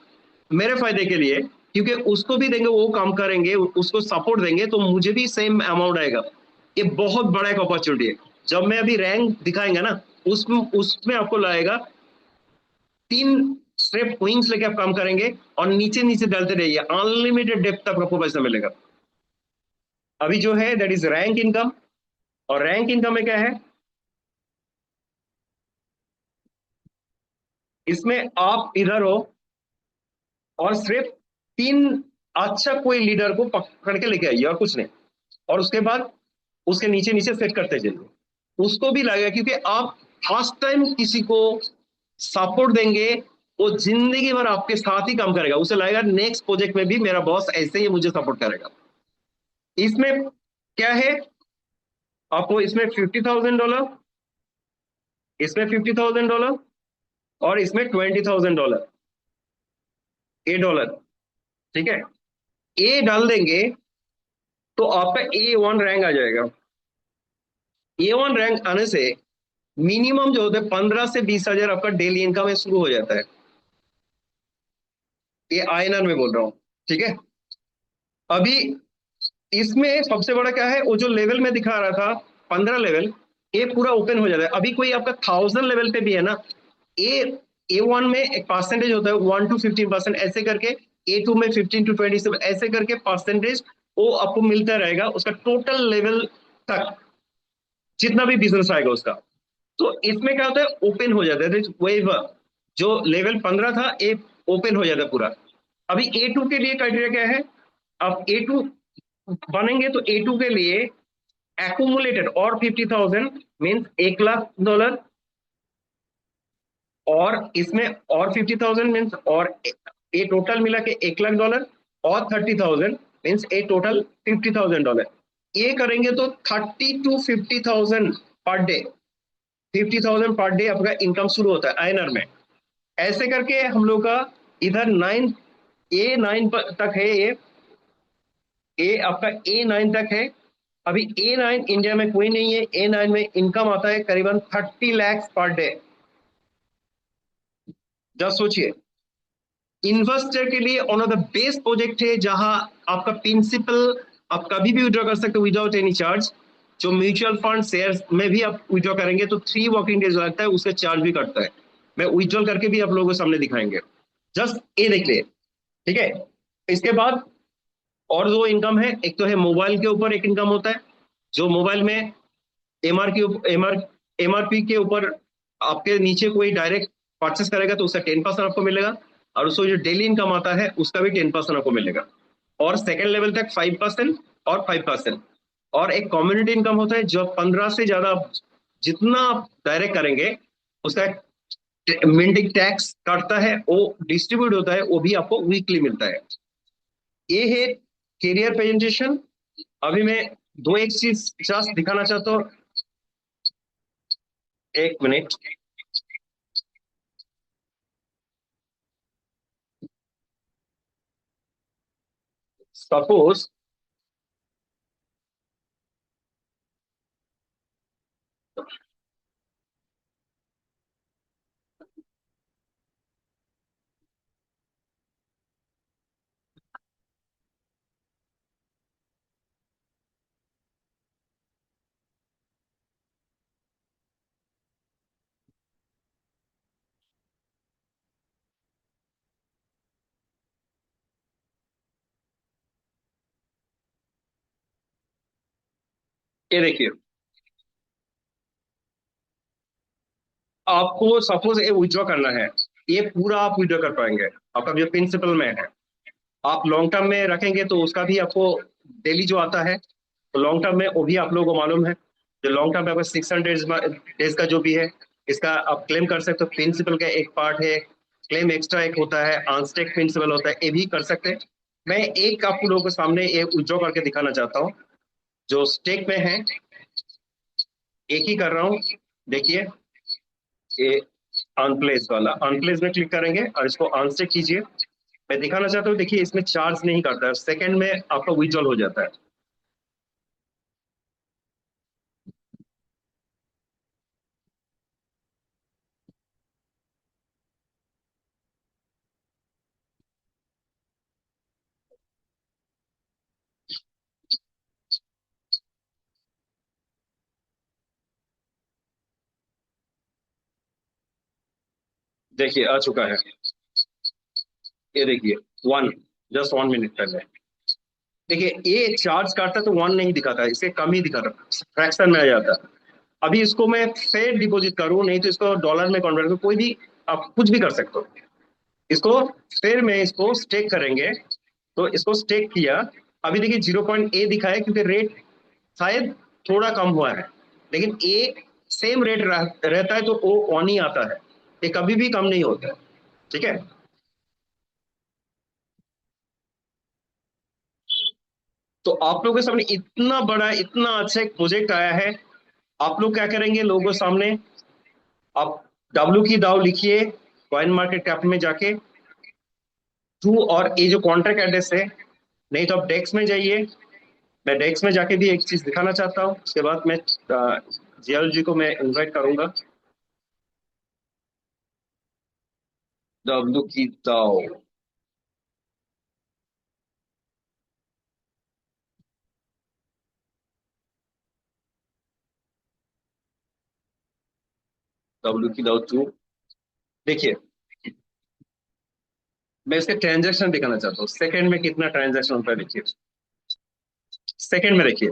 [SPEAKER 2] मेरे फायदे के लिए, क्योंकि उसको भी देंगे, वो काम करेंगे, उसको सपोर्ट देंगे, तो मुझे भी सेम अमाउंट आएगा। ये बहुत बड़ा एक अपॉर्चुनिटी है। जब मैं अभी रैंक दिखाएंगे ना, उसमें उसमें आपको लाएगा 3 स्ट्रेप विंग्स लेके आप काम करेंगे, और नीचे नीचे डालते रहिए, अनलिमिटेड डेप्थ तक आपको पैसा मिलेगा। अभी जो है दैट इज रैंक इनकम, और रैंक इनकम में क्या है, इसमें आप इधर हो और सिर्फ 3 अच्छा कोई लीडर को पकड़ के लेके आइए और कुछ नहीं, और उसके बाद उसके नीचे नीचे सेट करते जाइए, उसको भी लगेगा, क्योंकि आप फर्स्ट टाइम किसी को सपोर्ट देंगे, वो जिंदगी भर आपके साथ ही काम करेगा, उसे लगेगा नेक्स्ट प्रोजेक्ट में भी मेरा बॉस ऐसे ही मुझे सपोर्ट करेगा। इसमें क्या है, आपको इसमें $50,000, इसमें $50,000, और इसमें $20,000, $8। ठीक है, ए डाल देंगे तो आपका A1 रैंक आ जाएगा। A1 रैंक आने से मिनिमम जो होता है 15 से 20 हजार आपका डेली इनकम में शुरू हो जाता है। ये INR में बोल रहा हूं। ठीक है, अभी इसमें सबसे बड़ा क्या है, वो जो लेवल में दिखा रहा था 15 लेवल, ये पूरा ओपन हो जाता है। अभी कोई आपका 1000 लेवल पे भी है ना, A1 में एक परसेंटेज होता है 1 to 15%, ऐसे करके A2 में 15 to 27, ऐसे करके परसेंटेज वो आपको मिलता रहेगा उसका टोटल लेवल तक, जितना भी बिजनेस आएगा उसका। तो इसमें क्या होता है, ओपन हो जाता है वेवर, जो लेवल 15 था ये ओपन हो जाता है पूरा। अभी A2 के लिए क्राइटेरिया क्या है, अब A2 बनेंगे तो A2 के लिए एक्यूमुलेटेड और 50,000 मीन्स $1,00,000, और इसमें और 50,000 मीन्स, और ये टोटल मिला के $1,00,000, और 30,000 मीन्स ए टोटल $50,000। ये करेंगे तो 30 to 50,000 per day, 50,000 per day आपका इनकम शुरू होता है INR में। ऐसे करके हम लोग का इधर A9 तक है, ये आपका A9 तक है। अभी A9 इंडिया में कोई नहीं है, A9 में इनकम आता है करीबन 30 lakhs पर डे। जस्ट सोचिए, इन्वेस्टर के लिए one of the best project है, जहां आपका प्रिंसिपल आप कभी भी विड्रॉ कर सकते हो विदाउट एनी चार्ज। जो म्यूचुअल फंड शेयर में भी आप विड्रॉ करेंगे तो 3 वर्किंग डेज लगता है, उसके चार्ज भी कटता है। मैं विड्रॉल करके भी आप लोगों के सामने दिखाएंगे, जस्ट ये देख लिए। ठीक है, इसके बाद और दो इनकम है, एक तो है मोबाइल के ऊपर एक इनकम होता है, जो मोबाइल में MRP के ऊपर आपके नीचे कोई डायरेक्ट परचेस करेगा तो उसका 10% आपको मिलेगा, और उसको जो डेली इनकम आता है उसका भी 10% आपको मिलेगा, और सेकेंड लेवल तक 5% और 5%। और एक कम्युनिटी इनकम होता है, जो 15 से ज्यादा जितना आप डायरेक्ट करेंगे उसका मिंटिंग टैक्स काटता है, वो डिस्ट्रीब्यूट होता है, वो भी आपको वीकली मिलता है। ये है कैरियर प्रेजेंटेशन। अभी मैं दो एक चीज जस्ट दिखाना चाहता हूँ, एक मिनट। सपोज ये देखिए, आपको सपोज ये विड्रॉ करना है, ये पूरा आप विड्रॉ कर पाएंगे, आपका जो प्रिंसिपल में है। आप लॉन्ग टर्म में रखेंगे तो उसका भी आपको डेली जो आता है, तो लॉन्ग टर्म में वो भी आप लोगों को मालूम है, जो लॉन्ग टर्म में आपका 600 डेज का जो भी है, इसका आप क्लेम कर सकते हो। प्रिंसिपल का एक पार्ट है, क्लेम एक्स्ट्रा एक होता है, अनस्टेक प्रिंसिपल होता है, ये भी कर सकते हैं। मैं एक आप लोगों के सामने ये विड्रॉ करके दिखाना चाहता हूँ जो स्टेक में है। एक ही कर रहा हूँ, देखिए ये अनप्लेस वाला, अनप्लेस में क्लिक करेंगे और इसको अनस्टेक कीजिए। मैं दिखाना चाहता हूँ, देखिए इसमें चार्ज नहीं करता है, सेकंड में आपका विड्रॉल हो जाता है। देखिए आ चुका है, ये देखिए 1, जस्ट 1 मिनट पहले। देखिए ये चार्ज काटता तो 1 नहीं दिखाता, इसे कम ही दिखाता, फ्रैक्शन में आ जाता। अभी इसको मैं फेड डिपॉजिट करूं, नहीं तो इसको डॉलर में कन्वर्ट करूं, कोई भी आप कुछ भी कर सकते हो। इसको फिर में इसको स्टेक करेंगे, तो इसको स्टेक किया। अभी देखिए 0.A दिखाया क्योंकि रेट शायद थोड़ा कम हुआ है, लेकिन ए सेम रेट रहता है तो ओ ऑन ही आता है, ये कभी भी कम नहीं होता है। ठीक है, तो आप लोगों के सामने इतना बड़ा इतना अच्छा एक प्रोजेक्ट आया है। आप लोग क्या करेंगे, लोगों के सामने आप डब्ल्यू की दाव लिखिए कॉइन मार्केट कैप में जाके टू, और ये जो कॉन्ट्रैक्ट एड्रेस है, नहीं तो आप डेक्स में जाइए। मैं डेक्स में जाके भी एक चीज दिखाना चाहता हूँ, उसके बाद मैं जियाल जी को मैं इनवाइट करूंगा। डब्ल्यू की दाव, डब्ल्यू की दाव 2, देखिए मैं इसके ट्रांजैक्शन दिखाना चाहता हूँ, सेकंड में कितना ट्रांजैक्शन होता है देखिए। सेकंड में देखिए,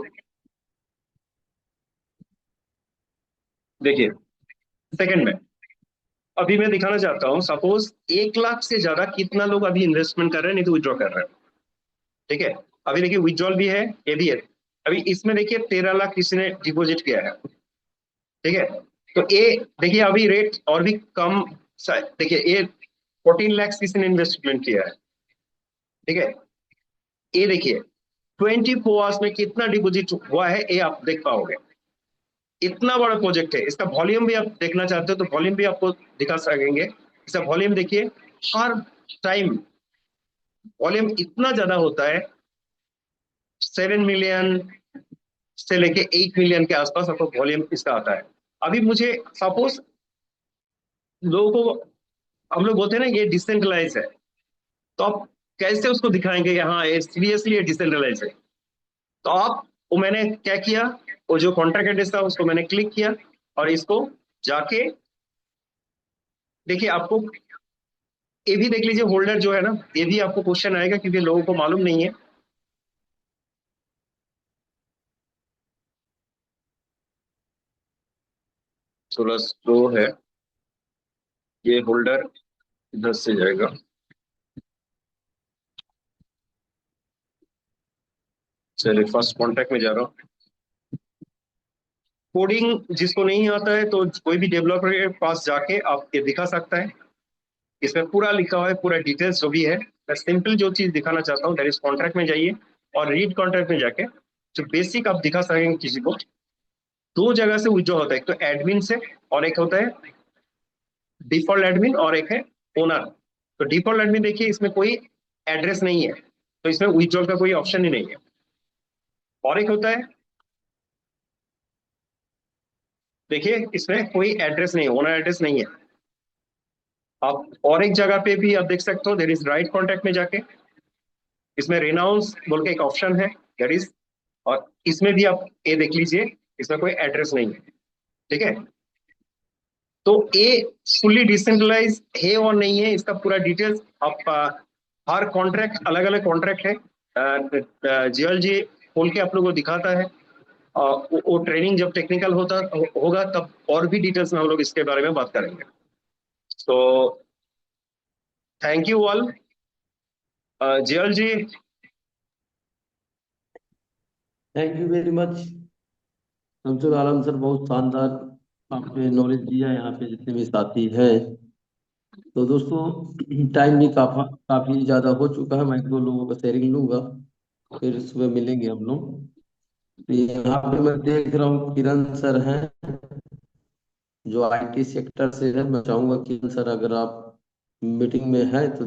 [SPEAKER 2] देखिए सेकंड में अभी मैं दिखाना चाहता हूँ, सपोज 1 लाख से ज्यादा कितना लोग अभी इन्वेस्टमेंट कर रहे हैं, नहीं तो विड्रॉ कर रहे हैं। ठीक है, अभी देखिए विड्रॉल भी है, ये भी है। अभी इसमें देखिए 13 लाख किसी ने डिपॉजिट किया है। ठीक है, तो ये देखिए अभी रेट और भी कम, देखिए ये 14 लाख किसी ने इन्वेस्टमेंट किया है। ठीक है, ये देखिए 24 आवर्स में कितना डिपॉजिट हुआ है, ये आप देख पाओगे। इतना बड़ा प्रोजेक्ट है, इसका वॉल्यूम भी आप देखना चाहते हो तो वॉल्यूम भी आपको दिखा सकेंगे। इसका वॉल्यूम देखिए, हर टाइम वॉल्यूम इतना ज्यादा होता है, 7 मिलियन से लेके 8 मिलियन के आसपास आपको वॉल्यूम इसका आता है। अभी मुझे सपोज लोगों को, हम लोग बोलते हैं ना ये डिसेंट्रलाइज है, तो आप कैसे उसको दिखाएंगे, हाँ ये सीरियसली ये डिसेंट्रलाइज है। तो आप, वो मैंने क्या किया, वो जो कॉन्ट्रैक्ट एड्रेस था उसको मैंने क्लिक किया और इसको जाके देखिए, आपको ये भी देख लीजिए, होल्डर जो है ना, ये भी आपको क्वेश्चन आएगा क्योंकि लोगों को मालूम नहीं है। थोड़ा स्लो है, ये होल्डर इधर से जाएगा। चलिए फर्स्ट कॉन्ट्रैक्ट में जा रहा हूँ। कोडिंग जिसको नहीं आता है तो कोई भी डेवलपर के पास जाके आप ये दिखा सकता है, इसमें पूरा लिखा हुआ है, पूरा डिटेल्स जो भी है। मैं सिंपल जो चीज दिखाना चाहता हूँ, दैट इज कॉन्ट्रैक्ट में जाइए और रीड कॉन्ट्रैक्ट में जाके जो बेसिक आप दिखा सकेंगे किसी को। 2 जगह से विड्रॉ होता है, एक तो एडमिन से और एक होता है डिफॉल्ट एडमिन और एक है ओनर। तो डिफॉल्ट एडमिन देखिए, इसमें कोई एड्रेस नहीं है तो इसमें विड्रॉल का कोई ऑप्शन ही नहीं है। और एक होता है, देखिए इसमें कोई एड्रेस नहीं है, ओनर एड्रेस नहीं है। आप और एक जगह पे भी आप देख सकते हो, देयर इज राइट कॉन्टैक्ट में जाके इसमें रेनाउंस बोल के एक ऑप्शन है, दैट इज, और इसमें भी आप ये देख लीजिए, इसमें कोई एड्रेस नहीं है, ठीक है। तो ये फुल्ली डिसेंट्रलाइज है और नहीं है, इसका पूरा डिटेल्स आप हर कॉन्ट्रैक्ट अलग अलग कॉन्ट्रैक्ट है, जीएलजी खोल के आप लोगों को दिखाता है। वो ट्रेनिंग जब टेक्निकल होगा तब और भी डिटेल्स में हम लोग इसके बारे में बात करेंगे। तो thank you all. GLG,
[SPEAKER 1] thank you very much Shamsul Alam sir, बहुत शानदार आपने नॉलेज दिया यहाँ पे जितने भी साथी हैं। तो दोस्तों टाइम भी काफी ज्यादा हो चुका है, मैं 2 लोगों का शेयरिंग लूंगा, फिर सुबह मिलेंगे हम लोग। तो यहाँ पे मैं देख रहा हूँ किरण सर हैं जो आईटी सेक्टर से है। मैं चाहूंगा किरण सर अगर आप मीटिंग में हैं तो